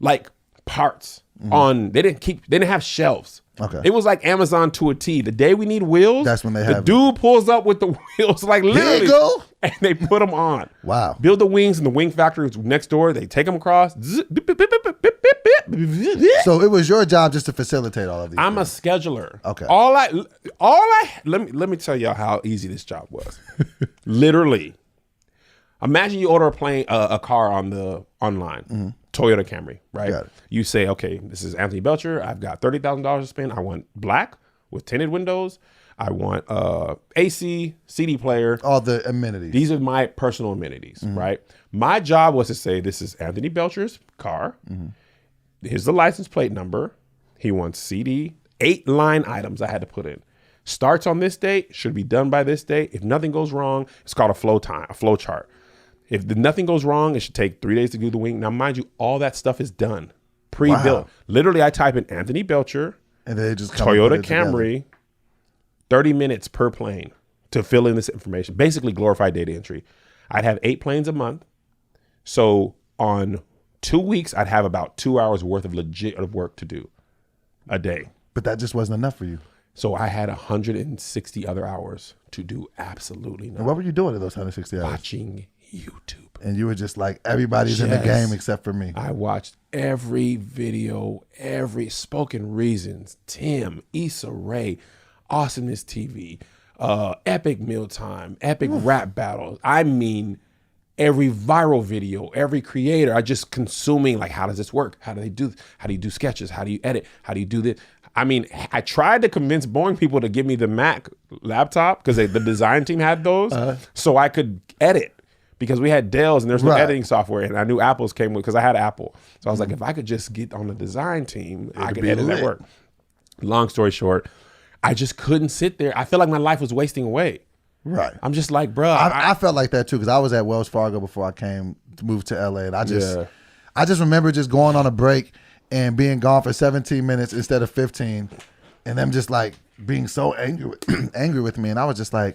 like parts on. They didn't have shelves. Okay. It was like Amazon to a T. The day we need wheels, that's when they have. The dude pulls up with the wheels, like literally, here you go, and they put them on. Wow. Build the wings in the wing factory next door. They take them across. So it was your job just to facilitate all of these. I'm a scheduler. Okay. Let me tell y'all how easy this job was. Literally, imagine you order a car online. Toyota Camry, right? Got it. You say, okay, this is Anthony Belcher. I've got $30,000 to spend. I want black with tinted windows. I want AC, CD player. All the amenities. These are my personal amenities, right? My job was to say, this is Anthony Belcher's car. Here's the license plate number. He wants CD, 8 line items I had to put in. Starts on this date, should be done by this date. If nothing goes wrong, it's called a flow chart. If nothing goes wrong, it should take 3 days to do the wing. Now, mind you, all that stuff is done, pre-built. Wow. Literally, I type in Anthony Belcher, and they just Toyota Camry, 30 minutes per plane to fill in this information. Basically, glorified data entry. I'd have 8 planes a month. So on 2 weeks, I'd have about 2 hours worth of legit work to do a day. But that just wasn't enough for you. So I had 160 other hours to do absolutely nothing. And what were you doing in those 160 hours? Watching YouTube. And you were just like, everybody's in the game except for me. I watched every video, every Spoken Reasons, Tim, Issa Rae, Awesomeness TV, Epic Mealtime, Epic Rap Battles. I mean, every viral video, every creator. I just consuming like, how does this work? How do they do this? How do you do sketches? How do you edit? How do you do this? I mean, I tried to convince Boeing people to give me the Mac laptop because the design team had those so I could edit. Because we had Dells and there's no editing software, and I knew Apple's came with because I had Apple. So I was like, if I could just get on the design team, I could edit that work. Long story short, I just couldn't sit there. I feel like my life was wasting away. Right. I'm just like, bro. I felt like that too because I was at Wells Fargo before I moved to LA, and I just remember just going on a break and being gone for 17 minutes instead of 15, and them just like being so angry with me, and I was just like,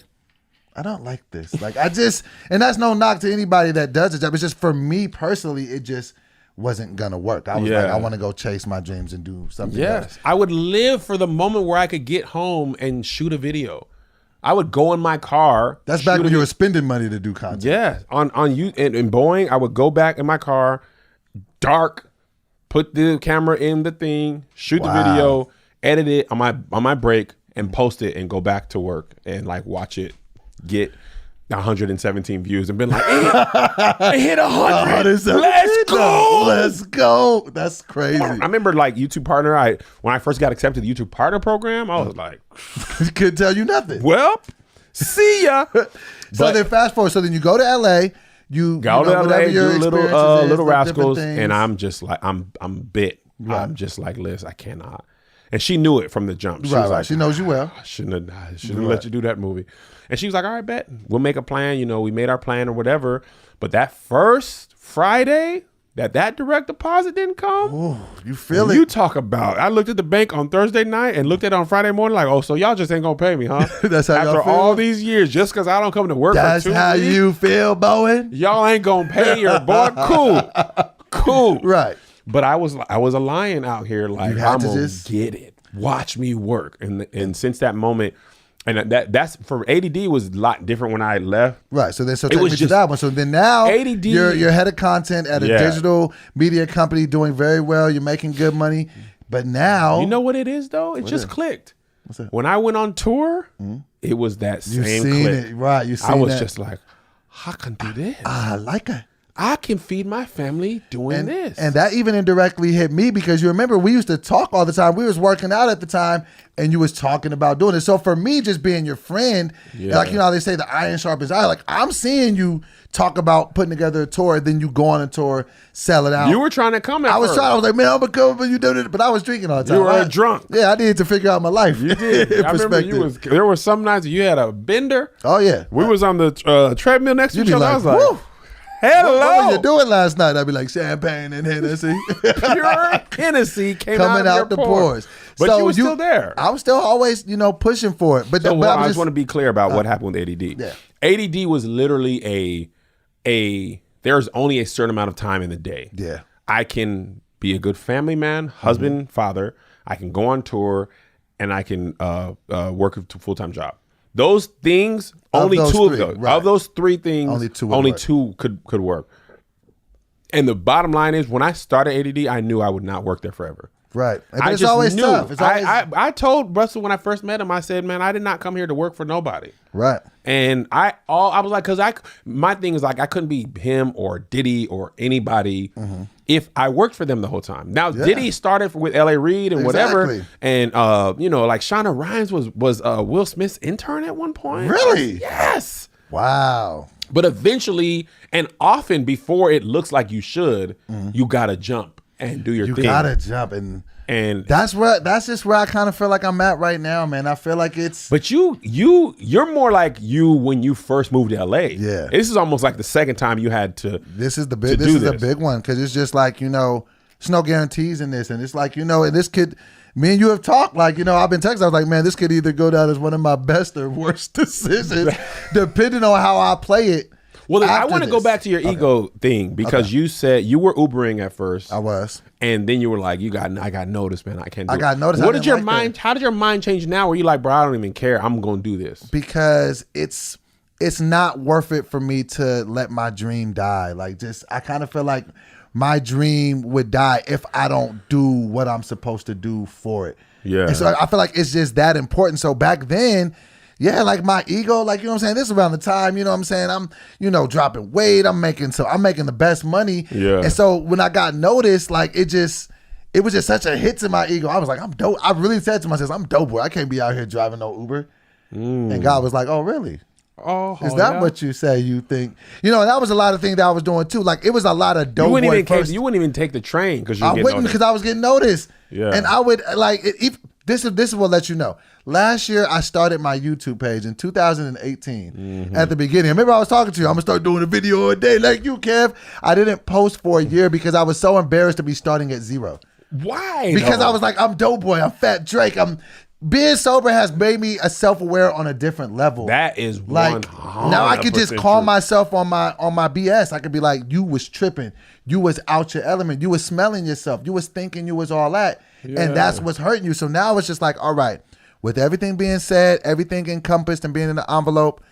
I don't like this. Like and that's no knock to anybody that does the job. It's just for me personally, it just wasn't gonna work. I was like, I want to go chase my dreams and do something else. I would live for the moment where I could get home and shoot a video. I would go in my car. That's back when you were spending money to do content. Yeah, on you in Boeing, I would go back in my car, dark, put the camera in the thing, shoot the video, edit it on my break, and post it, and go back to work and like watch it get 117 views and been like, it hit 100. Let's go. That's crazy. I remember like YouTube partner. When I first got accepted to the YouTube partner program, I was like, couldn't tell you nothing. Well, see ya. So then fast forward. So then you go to LA. You go to LA, do little rascals, and I'm just like, I'm bit. Right. I'm just like, Liz, I cannot. And she knew it from the jump. She was like, she knows you well. I shouldn't have let you do that movie. And she was like, all right, bet. We'll make a plan. You know, we made our plan or whatever. But that first Friday that direct deposit didn't come. Ooh, you feel it. You talk about. I looked at the bank on Thursday night and looked at it on Friday morning like, oh, so y'all just ain't going to pay me, huh? That's how y'all feel? After all these years, just because I don't come to work for 2 weeks. That's how you feel, Boeing? Y'all ain't going to pay your boy. Cool. Right. But I was a lion out here like, I'm going to get it. Watch me work. And since that moment, And that's for ADD was a lot different when I left. Right. So take me to that one. So then now ADD, you're head of content at a digital media company doing very well. You're making good money. But now, you know what it is though? It just clicked. What's that? When I went on tour, it was that same click. It, right? You seen I was that. just like, I can do this. I like it. I can feed my family doing this. And that even indirectly hit me because you remember we used to talk all the time. We was working out at the time and you was talking about doing it. So for me, just being your friend, like, you know how they say the iron sharpens iron, like I'm seeing you talk about putting together a tour, then you go on a tour, sell it out. You were trying to come at I was like, man, I'm going to come, but you did it. But I was drinking all the time. You were drunk. Yeah, I needed to figure out my life. You did. I remember there were some nights you had a bender. Oh, yeah. We was on the treadmill next to each other. Like, I was like, woo. Hello. What were you doing last night? I'd be like champagne and Hennessy. Pure Hennessy coming out the pores. But so you were still there. I was still always, pushing for it. But, I just want to be clear about what happened with ADD. Yeah. ADD was literally there's only a certain amount of time in the day. Yeah. I can be a good family man, husband, father. I can go on tour, and I can work a full-time job. Those things, only two of those. Right. Of those three things, only two could work. And the bottom line is, when I started ADD, I knew I would not work there forever. Right. But it's always tough. It's always... I told Russell when I first met him, I said, man, I did not come here to work for nobody. Right. And I was like, because my thing is like, I couldn't be him or Diddy or anybody if I worked for them the whole time. Now, Diddy started with L.A. Reid and whatever. And, like Shonda Rhimes was Will Smith's intern at one point. Really? Yes. Wow. But eventually, and often before it looks like you should, you got to jump and do your thing. You got to jump and that's just where I kind of feel like I'm at right now, man. I feel like it's. But you're more like you when you first moved to LA. Yeah, this is almost like the second time you had to. This is the big. This is the big one because it's just like there's no guarantees in this, and it's like and this could. Me and you have talked like I've been texting. I was like, man, this could either go down as one of my best or worst decisions, depending on how I play it. Well, I want to go back to your ego thing because you said you were Ubering at first. I was, and then you were like, I got noticed, man. I can't. got noticed. What did your mind? How did your mind change now? Where you like, bro, I don't even care. I'm going to do this because it's not worth it for me to let my dream die. Like, I kind of feel like my dream would die if I don't do what I'm supposed to do for it. Yeah. And so I feel like it's just that important. So back then. Yeah, like my ego, like, this is around the time, I'm, dropping weight. I'm making the best money. Yeah. And so when I got noticed, like, it was just such a hit to my ego. I was like, I'm dope. I really said to myself, I'm dope, boy. I can't be out here driving no Uber. And God was like, oh, really? Oh, is that what you say you think? And that was a lot of things that I was doing too. Like, it was a lot of dope. You wouldn't even take the train because I wouldn't because I was getting noticed. Yeah. And I would this is what let you know. Last year, I started my YouTube page in 2018 at the beginning. Remember, I was talking to you. I'm going to start doing a video a day like you, Kev. I didn't post for a year because I was so embarrassed to be starting at zero. Why? Because I was like, I'm DoBoy. I'm Fat Drake. Being sober has made me a self-aware on a different level. That is like now I could just call myself on my BS. I could be like, you was tripping. You was out your element. You was smelling yourself. You was thinking you was all that. Yeah. And that's what's hurting you. So now it's just like, all right, with everything being said, everything encompassed and being in the envelope,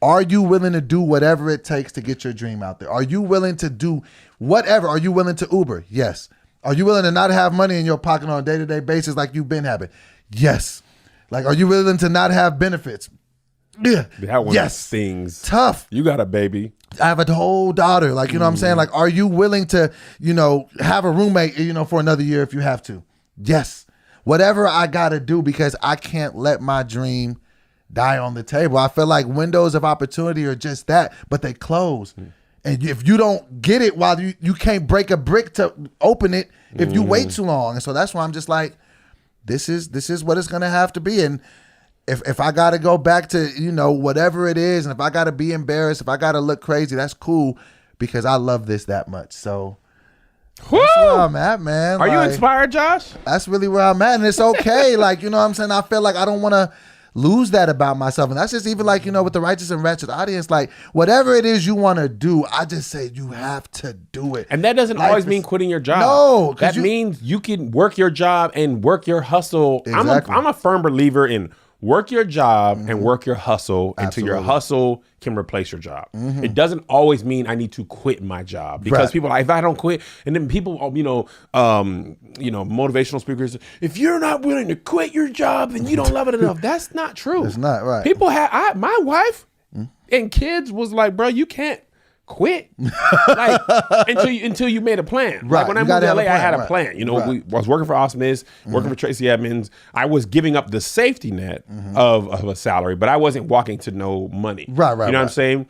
are you willing to do whatever it takes to get your dream out there? Are you willing to do whatever? Are you willing to Uber? Yes. Are you willing to not have money in your pocket on a day-to-day basis like you've been having? Yes. Like, are you willing to not have benefits? Yeah. That one stings. Tough. You got a baby. I have a whole daughter. Like, what I'm saying? Like, are you willing to, have a roommate, for another year if you have to? Yes. Whatever I got to do because I can't let my dream die on the table. I feel like windows of opportunity are just that, but they close. And if you don't get it while you can't break a brick to open it if you wait too long. And so that's why I'm just like, this is what it's going to have to be. And if I got to go back to, whatever it is, and if I got to be embarrassed, if I got to look crazy, that's cool because I love this that much. So that's where I'm at, man. Are you inspired, Josh? That's really where I'm at. And it's okay. Like, what I'm saying? I feel like I don't want to lose that about myself. And that's just even like, with the Righteous and Ratchet audience, like whatever it is you want to do, I just say you have to do it. And that doesn't always mean quitting your job. No. That means you can work your job and work your hustle. Exactly. I'm a firm believer in work your job and work your hustle until your hustle can replace your job. It doesn't always mean I need to quit my job, because people are like, if I don't quit, and then people, motivational speakers, if you're not willing to quit your job, then you don't love it enough. That's not true. It's not right. People my wife and kids was like, bro, you can't quit like until you made a plan. Right. Like when I moved to LA, I had a plan. You know, I was working for Osmonds, working for Tracy Edmonds. I was giving up the safety net of a salary, but I wasn't walking to no money. Right. You know what I'm saying?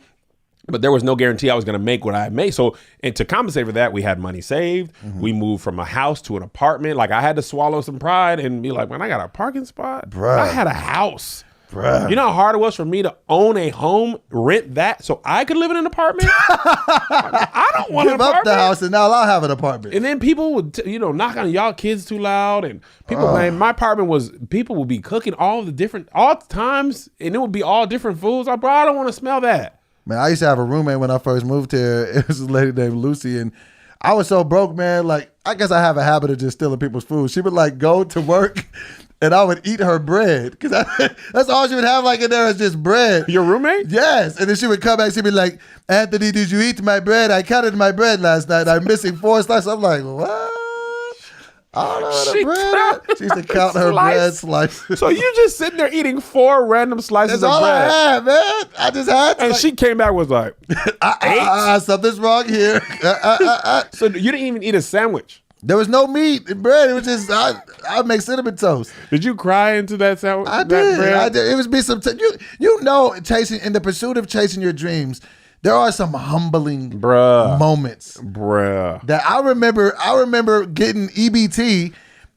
But there was no guarantee I was going to make what I made. So, and to compensate for that, we had money saved. We moved from a house to an apartment. Like, I had to swallow some pride and be like, man, I got a parking spot. Bruh. I had a house. Bruh. You know how hard it was for me to own a home, rent that, so I could live in an apartment? I don't want an apartment. Give up the house, and now I'll have an apartment. And then people would, knock on y'all kids too loud. And people, man, my apartment people would be cooking all the times, and it would be all different foods. Bro, I don't want to smell that. Man, I used to have a roommate when I first moved here. It was a lady named Lucy, and I was so broke, man. Like, I guess I have a habit of just stealing people's food. She would like go to work, and I would eat her bread, because that's all she would have like in there is just bread. Your roommate? Yes. And then she would come back, she'd be like, Anthony, did you eat my bread? I counted my bread last night. I'm missing 4 slices. I'm like, what? I don't know what the bread. She used to count her bread slices. So you just sitting there eating 4 random slices That's of all bread. I had, man. I just had to. And she came back was like, 8? Something's wrong here. So you didn't even eat a sandwich. There was no meat in bread. It was just, I make cinnamon toast. Did you cry into that sandwich? I did. It was be some, in the pursuit of chasing your dreams, there are some humbling moments. That I remember getting EBT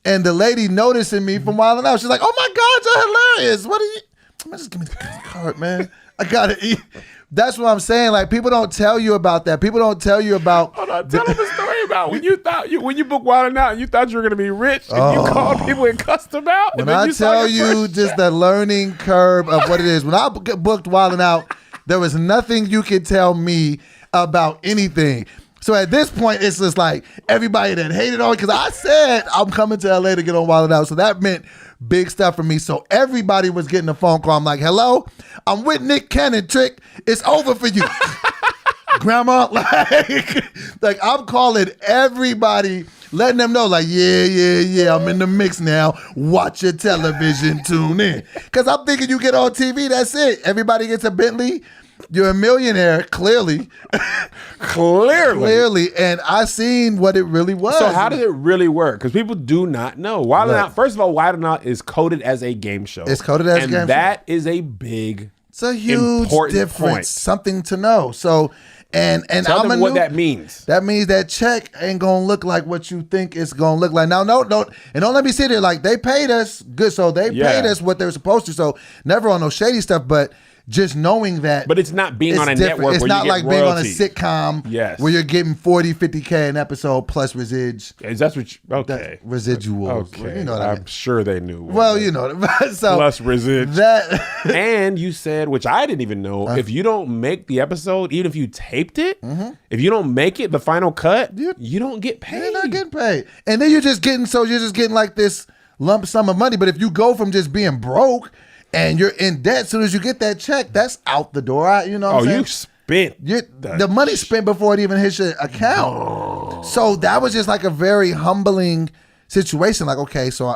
and the lady noticing me from Wild 'N Out. She's like, oh my God, you're hilarious. What are you? Man, just give me the card, man. I gotta eat. That's what I'm saying. Like, people don't tell you about that. People don't tell you about. Hold on, tell them a story about when you booked Wild 'N Out and you thought you were gonna be rich and you called people and cussed them out. When I tell you just the learning curve of what it is. When I booked Wild 'N Out, there was nothing you could tell me about anything. So at this point, it's just like everybody that hated on, because I said I'm coming to LA to get on Wild 'N Out. So that meant big stuff for me. So everybody was getting a phone call. I'm like, hello, I'm with Nick Cannon, Trick. It's over for you. Grandma, like I'm calling everybody, letting them know, like, yeah, I'm in the mix now. Watch your television, tune in. Because I'm thinking you get on TV, that's it. Everybody gets a Bentley. You're a millionaire, clearly. Clearly. And I seen what it really was. So how did it really work? Because people do not know. Wild 'N Out, first of all, Wild 'N Out is coded as a game show. It's coded as a game show. And that is a big, it's a huge difference. Point. Something to know. So, and tell them what that means. That means that check ain't gonna look like what you think it's gonna look like. Now, don't let me sit here like they paid us good, so they paid us what they were supposed to. So never on no shady stuff, but just knowing that. But it's not being on a network. It's not like being on a sitcom where you're getting 40, 50K an episode plus residuals. That's what residuals. Okay. You know what I mean? I'm sure they knew. Well, you know. So plus residuals. And you said, which I didn't even know, if you don't make the episode, even if you taped it, if you don't make it, the final cut, you don't get paid. You're not getting paid. And then you're just getting like this lump sum of money. But if you go from just being broke and you're in debt, as soon as you get that check, that's out the door. You know what I'm saying? You spent the money spent before it even hits your account. Oh. So that was just like a very humbling situation. Like, okay, so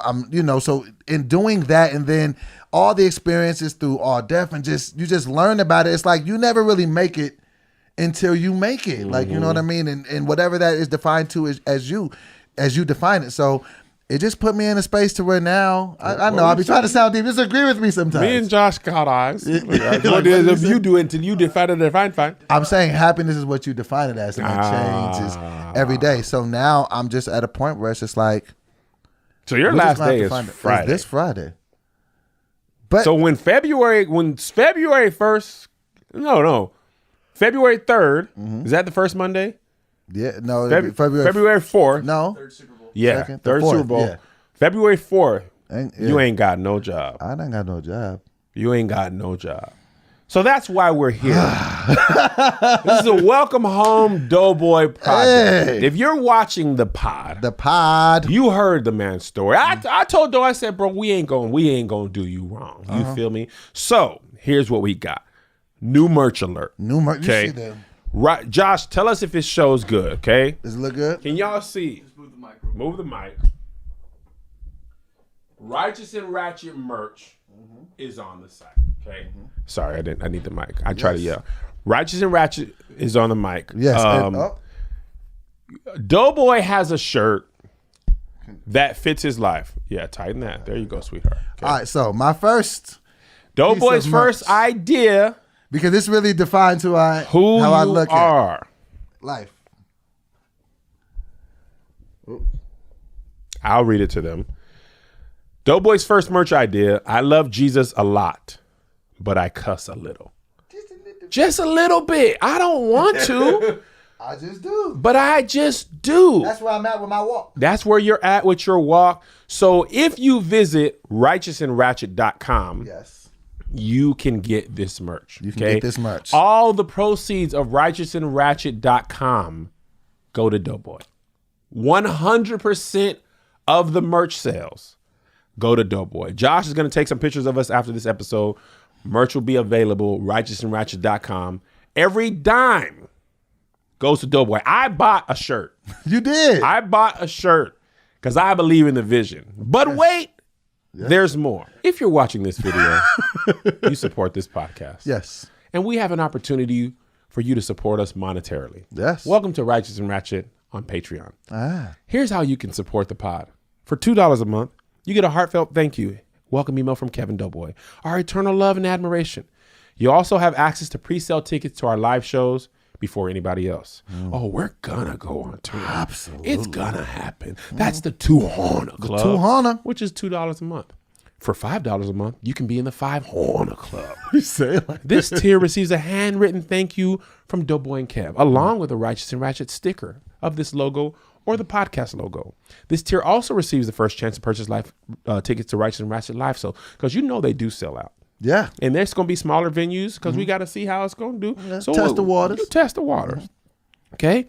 so in doing that, and then all the experiences through All Def, and you just learn about it. It's like you never really make it until you make it. Like, you know what I mean? And whatever that is defined to as you define it. So it just put me in a space to where now, I know, I'll be trying to sound deep. Just agree with me sometimes. Me and Josh got eyes. What is if you do it until you define it, fine. I'm saying happiness is what you define it as, and it changes every day. So now I'm just at a point where it's just like. So your last day is Friday. This Friday. But so when February 1st, February 3rd, is that the first Monday? Yeah, no, February 4th. No. Third Super Bowl. Yeah, third Super Bowl. Yeah. February 4th, you ain't got no job. I ain't got no job. You ain't got no job. So that's why we're here. This is a welcome home DoBoy project. Hey. If you're watching the pod, you heard the man's story. I told Doe, I said, bro, we ain't gonna do you wrong. You feel me? So here's what we got. New merch alert. New merch. Okay. You see that? Right, Josh, tell us if it shows good, okay? Does it look good? Can y'all see? Just move the mic. Righteous and Ratchet merch is on the site, okay? Sorry, I need the mic. I try to yell. Righteous and Ratchet is on the mic. Yes. DoBoy has a shirt that fits his life. Yeah, tighten that. There you go, sweetheart. Okay. All right, so my first DoBoy's first idea, because this really defines how I look at life. I'll read it to them. DoBoy's first merch idea. I love Jesus a lot, but I cuss a little. Just a little bit. I don't want to. I just do. But I just do. That's where I'm at with my walk. That's where you're at with your walk. So if you visit righteousandratchet.com, yes, you can get this merch. You can get this merch. All the proceeds of righteousandratchet.com go to DoBoy. 100% of the merch sales go to DoBoy. Josh is going to take some pictures of us after this episode. Merch will be available, righteousandratchet.com. Every dime goes to DoBoy. I bought a shirt. You did? I bought a shirt because I believe in the vision. But wait, there's more. If you're watching this video, you support this podcast. Yes. And we have an opportunity for you to support us monetarily. Yes. Welcome to Righteous and Ratchet on Patreon. Here's how you can support the pod. For $2 a month, you get a heartfelt thank you, welcome email from Kevin DoBoy, our eternal love and admiration. You also have access to pre-sale tickets to our live shows before anybody else. Oh, we're gonna go on tour. Absolutely. It's gonna happen. That's the Two Horner Club. Two Horner. Which is $2 a month. For $5 a month, you can be in the 5 Horner Club. You say it like this tier receives a handwritten thank you from DoBoy and Kev, along with a Righteous and Ratchet sticker of this logo or the podcast logo. This tier also receives the first chance to purchase live tickets to Righteous and Ratchet live show, because you know they do sell out. Yeah. And there's going to be smaller venues because we got to see how it's going to do. Yeah. So test the waters. You test the waters. Okay?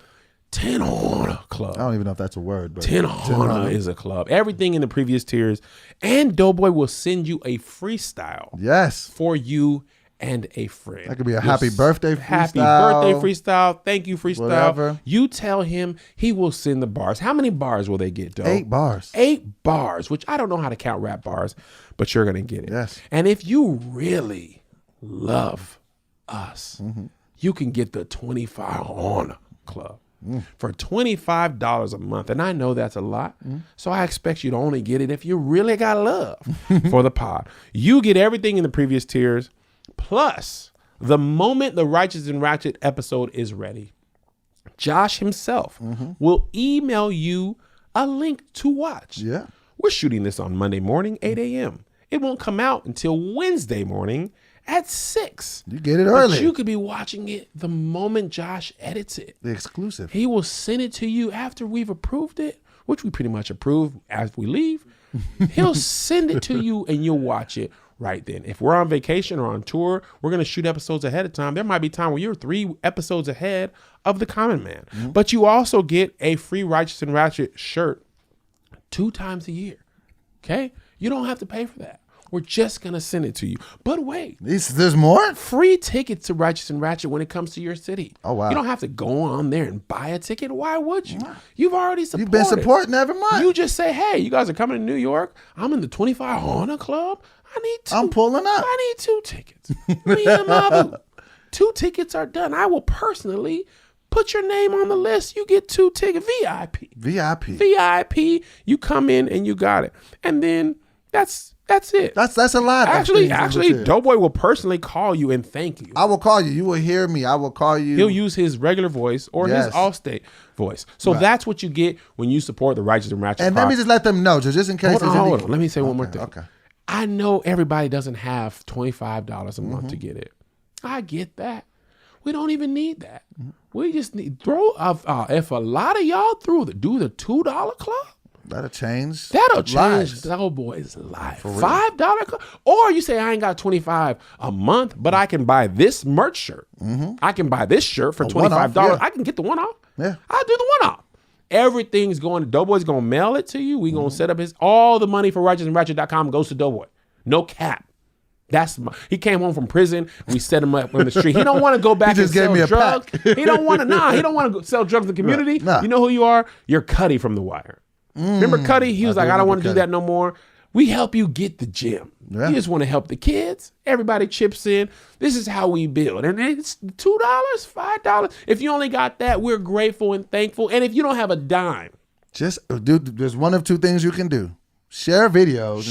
10 Horner Club. I don't even know if that's a word, but 10 Horner is a club. Everything in the previous tiers. And DoBoy will send you a freestyle. Yes. For you and a friend. That could be a happy birthday freestyle. Happy birthday freestyle. Thank you freestyle. Whatever. You tell him, he will send the bars. How many bars will they get, Doe? 8 bars. 8 bars, which I don't know how to count rap bars, but you're going to get it. Yes. And if you really love us, you can get the 25 Horner Club for $25 a month. And I know that's a lot. So I expect you to only get it if you really got love for the pod. You get everything in the previous tiers. Plus, the moment the Righteous and Ratchet episode is ready, Josh himself will email you a link to watch. Yeah. We're shooting this on Monday morning, 8 a.m. It won't come out until Wednesday morning at 6. You get it early. But you could be watching it the moment Josh edits it. The exclusive. He will send it to you after we've approved it, which we pretty much approve as we leave. He'll send it to you and you'll watch it right then. If we're on vacation or on tour, we're going to shoot episodes ahead of time. There might be time where you're 3 episodes ahead of the common man. But you also get a free Righteous and Ratchet shirt 2 times a year. Okay? You don't have to pay for that. We're just going to send it to you. But wait. There's more? Free tickets to Righteous and Ratchet when it comes to your city. Oh, wow. You don't have to go on there and buy a ticket. Why would you? You've already supported. You've been supporting every month. You just say, hey, you guys are coming to New York. I'm in the 25 Horner Club. I need 2. I'm pulling up. I need 2 tickets. Me and my boo. 2 tickets are done. I will personally put your name on the list. You get 2 tickets. VIP. You come in and you got it. And then that's it. That's a lot. Actually, DoBoy will personally call you and thank you. I will call you. You will hear me. I will call you. He'll use his regular voice or his Allstate voice. So that's what you get when you support the Righteous and Ratchet. And let me just let them know, just in case. Hold on. Let me say one more thing. Okay. I know everybody doesn't have $25 a month to get it. I get that. We don't even need that. We just need if a lot of y'all do the $2 club. That'll change lives. DoBoy's life. $5 or you say I ain't got 25 a month, but I can buy this merch shirt. I can buy this shirt for $25. Yeah. I can get the one off. Yeah. I'll do the one off. Everything's going to DoBoy's gonna mail it to you. We gonna set up all the money for righteousandratchet.com goes to DoBoy. No cap. He came home from prison. We set him up on the street. He don't want to go back and sell drugs. He don't want to. He don't want to sell drugs in the community. Nah. You know who you are? You're Cuddy from The Wire. Remember Cuddy? He was like, I don't want to do that no more. We help you get the gym. Yeah. You just want to help the kids. Everybody chips in. This is how we build. And it's $2, $5. If you only got that, we're grateful and thankful. And if you don't have a dime, just dude, there's one of two things you can do: share videos,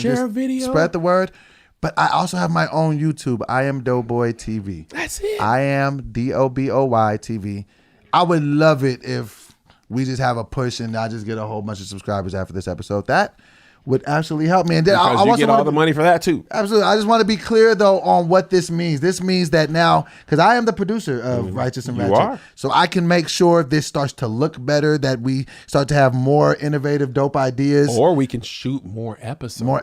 spread the word. But I also have my own YouTube. I am DoBoy TV. That's it. I am DoBoy TV. I would love it if we just have a push and I just get a whole bunch of subscribers after this episode. That would absolutely help me. And then because you get all the money for that too. Absolutely. I just want to be clear though on what this means. This means that now, because I am the producer of Righteous and Ratchet, are. So I can make sure this starts to look better, that we start to have more innovative, dope ideas. Or we can shoot more episodes. More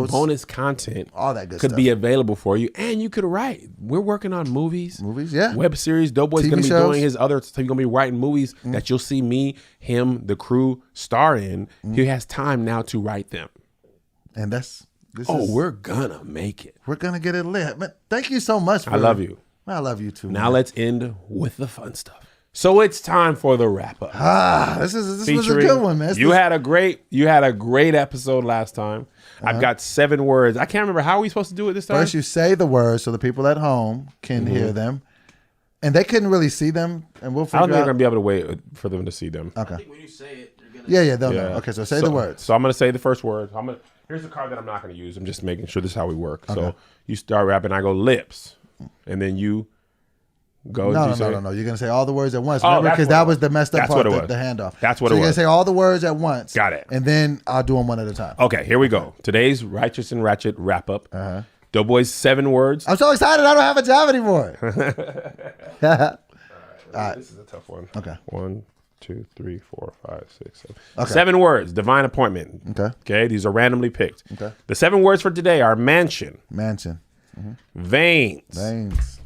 bonus content. All that good could stuff. be available for you. And you could write. We're working on movies. Yeah. Web series. DoBoy's going to be doing his other stuff. He's going to be writing movies that you'll see me, him, the crew star in. He has time now to write them. And we're gonna make it. We're gonna get it lit. Man, thank you so much. I love you. I love you too. Now let's end with the fun stuff. So it's time for the wrap up. This was a good one, man. You had a great episode last time. I've got 7 words. I can't remember how are we supposed to do it this time. First, you say the words so the people at home can hear them, and they couldn't really see them. And we'll figure out. I don't think I'm gonna be able to wait for them to see them. Okay. I think when you say it, you're gonna. They'll know. Okay, so say the words. So I'm gonna say the first word. Here's the card that I'm not going to use. I'm just making sure this is how we work. Okay. So you start rapping, I go lips, and then you go. No. You're going to say all the words at once. Remember, because that was the messed up part, the handoff. That's what it was. So you're going to say all the words at once. Got it. And then I'll do them one at a time. Okay, here we go. Today's Righteous and Ratchet wrap up. DoBoy's 7 words. I'm so excited. I don't have a job anymore. All right. This is a tough one. Okay. 1, 2, 3, 4, 5, 6, 7. Okay. 7 words. Divine appointment. Okay. These are randomly picked. Okay. The 7 words for today are mansion. Veins.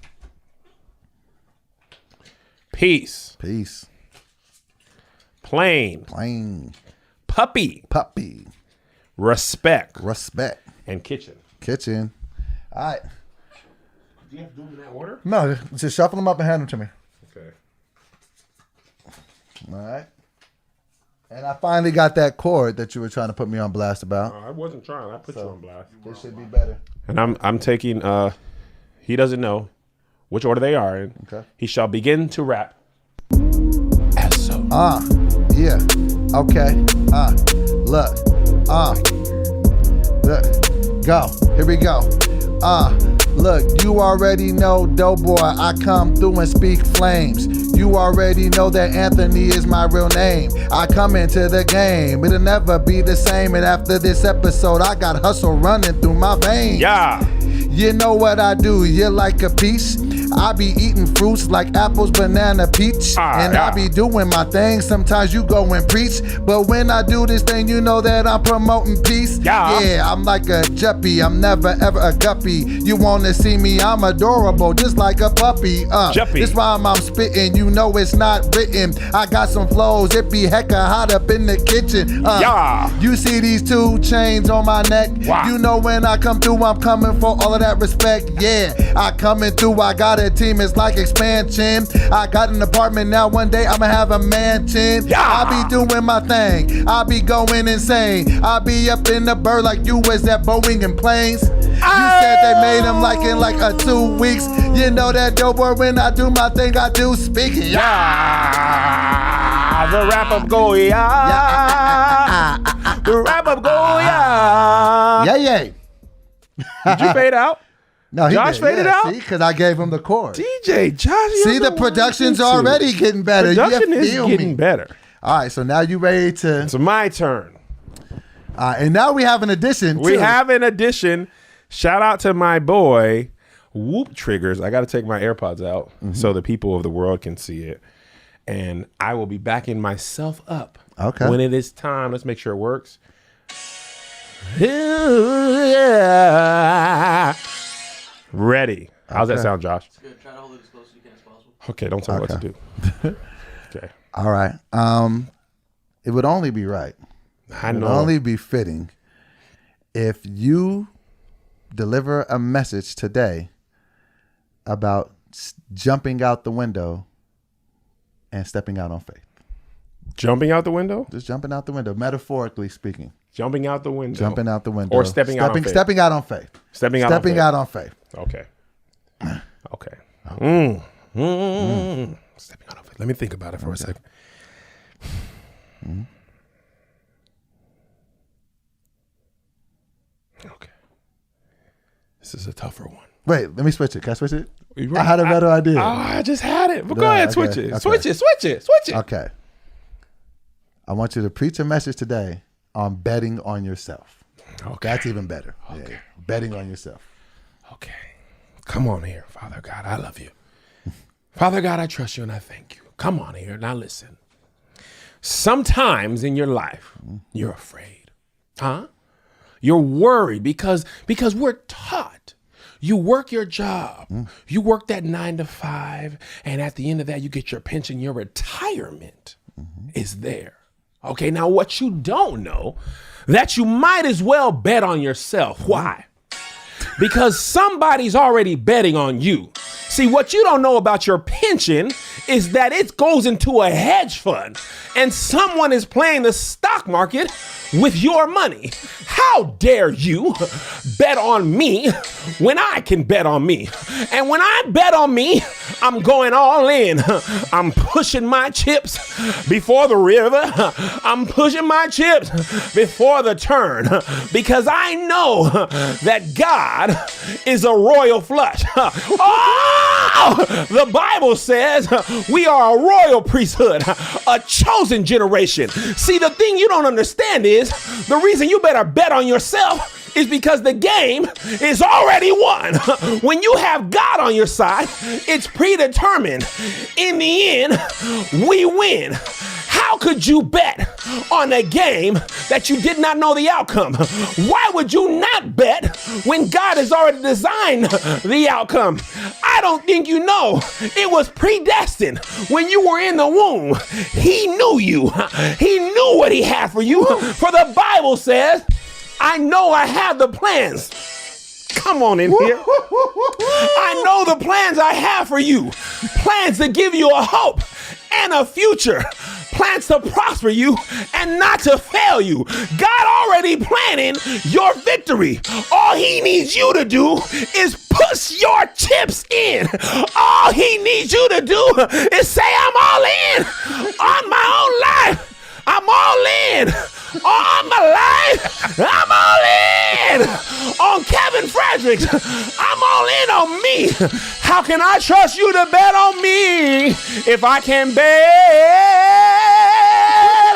Peace. Plane. Puppy. Respect. And kitchen. All right. Do you have to do them in that order? No, just shuffle them up and hand them to me. Okay. All right. And I finally got that chord that you were trying to put me on blast about. I wasn't trying. I put you on blast. This should be better. And I'm taking, he doesn't know which order they are in. Okay. He shall begin to rap as so. Yeah. Okay. Look. Look. Go. Here we go. Look, you already know DoBoy, I come through and speak flames. You already know that Anthony is my real name. I come into the game, it'll never be the same. And after this episode, I got hustle running through my veins. Yeah. You know what I do, you like a piece? I be eating fruits like apples, banana, peach. I be doing my thing. Sometimes you go and preach, but when I do this thing, you know that I'm promoting peace. Yeah, I'm like a juppie. I'm never ever a guppy. You wanna see me? I'm adorable, just like a puppy. This rhyme I'm spitting, you know it's not written. I got some flows, it be hecka hot up in the kitchen. You see these 2 chains on my neck? Wow. You know when I come through, I'm coming for all of that respect. Yeah, I coming through. I got a team, it's like expansion. I got an apartment now, one day I'ma have a mansion. I be doing my thing, I be going insane. I be up in the bird like you was at Boeing and planes. You said they made them like in like 2 weeks. You know that DoBoy, when I do my thing, I do speak. The wrap up go, The wrap up go, Yeah. Did you fade out? No, Josh faded out? See, because I gave him the chord. DJ, Josh. See, the production's already getting better. Production is getting better. All right, so now you ready to... It's my turn. And now we have an addition, We have an addition. Shout out to my boy, Whoop Triggers. I got to take my AirPods out so the people of the world can see it. And I will be backing myself up. Okay. When it is time. Let's make sure it works. Yeah. Ready. How's that sound, Josh? It's good. Try to hold it as close as you can as possible. Okay, don't tell me what to do. Okay. All right. It would only be right. I know. It would only be fitting if you deliver a message today about jumping out the window and stepping out on faith. Jumping out the window? Just jumping out the window, metaphorically speaking. Jumping out the window. Jumping out the window. Or stepping out on faith. Stepping out on faith. Stepping out on faith. Okay. Okay. Stepping out on faith. Let me think about it for a second. Okay. This is a tougher one. Wait, let me switch it. Can I switch it? Right. I had a better idea. I just had it. But go ahead, switch it. Okay. Switch it. Okay. I want you to preach a message today on betting on yourself. Okay. That's even better. Okay. Yeah. Betting on yourself. Okay. Come on here, Father God. I love you. Father God, I trust you and I thank you. Come on here. Now listen. Sometimes in your life, you're afraid. Huh? You're worried because we're taught. You work your job. You work that 9 to 5. And at the end of that, you get your pension. Your retirement is there. Okay, now what you don't know, that you might as well bet on yourself. Why? Because somebody's already betting on you. See, what you don't know about your pension is that it goes into a hedge fund and someone is playing the stock market with your money. How dare you bet on me when I can bet on me? And when I bet on me, I'm going all in. I'm pushing my chips before the river. I'm pushing my chips before the turn because I know that God is a royal flush. Oh, the Bible says we are a royal priesthood, a chosen generation. See, the thing you don't understand is the reason you better bet on yourself is because the game is already won. When you have God on your side, it's predetermined. In the end, we win. How could you bet on a game that you did not know the outcome? Why would you not bet when God has already designed the outcome? I don't think you know. It was predestined. When you were in the womb, he knew you. He knew what he had for you. For the Bible says, I know I have the plans. Come on in here. I know the plans I have for you. Plans to give you a hope and a future. Plans to prosper you and not to fail you. God already planning your victory. All he needs you to do is push your chips in. All he needs you to do is say, I'm all in on my own life. I'm all in on my life. I'm all in on Kevin Fredericks. I'm all in on me. How can I trust you to bet on me if I can bet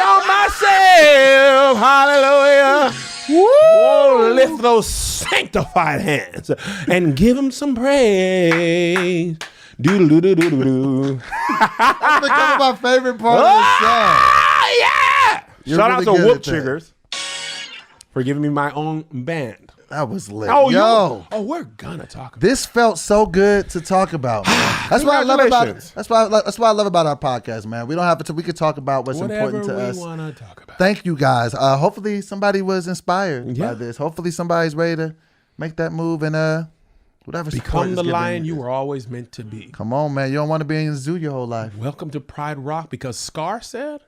on myself? Hallelujah. Woo. Lift those sanctified hands and give him some praise. Doo-doo-doo-doo-doo-doo. That's becoming my favorite part of the song. Yeah! You're Shout really out to good Whoop at that. Triggers for giving me my own band. That was lit. Oh, we're gonna talk about this felt so good to talk about, man. That's what I love about it. That's what I love about our podcast, man. We don't have to. We could talk about what's important to us. Whatever we want to talk about. Thank you, guys. Hopefully, somebody was inspired by this. Hopefully, somebody's ready to make that move and whatever. Become the lion you were always meant to be. Come on, man. You don't want to be in the zoo your whole life. Welcome to Pride Rock, because Scar said,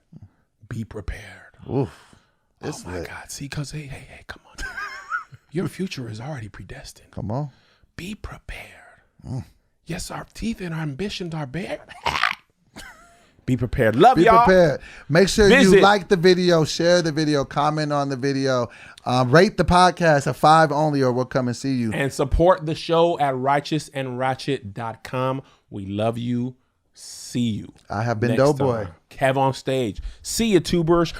"Be prepared." Oof. Oh my God! See, because hey, come on. Your future is already predestined. Come on. Be prepared. Yes, our teeth and our ambitions are bare. Be prepared. Love y'all. Be prepared. Make sure you like the video, share the video, comment on the video, rate the podcast a 5 only, or we'll come and see you. And support the show at righteousandratchet.com. We love you. See you. I have been DoBoy. Kev on stage. See you, tubers.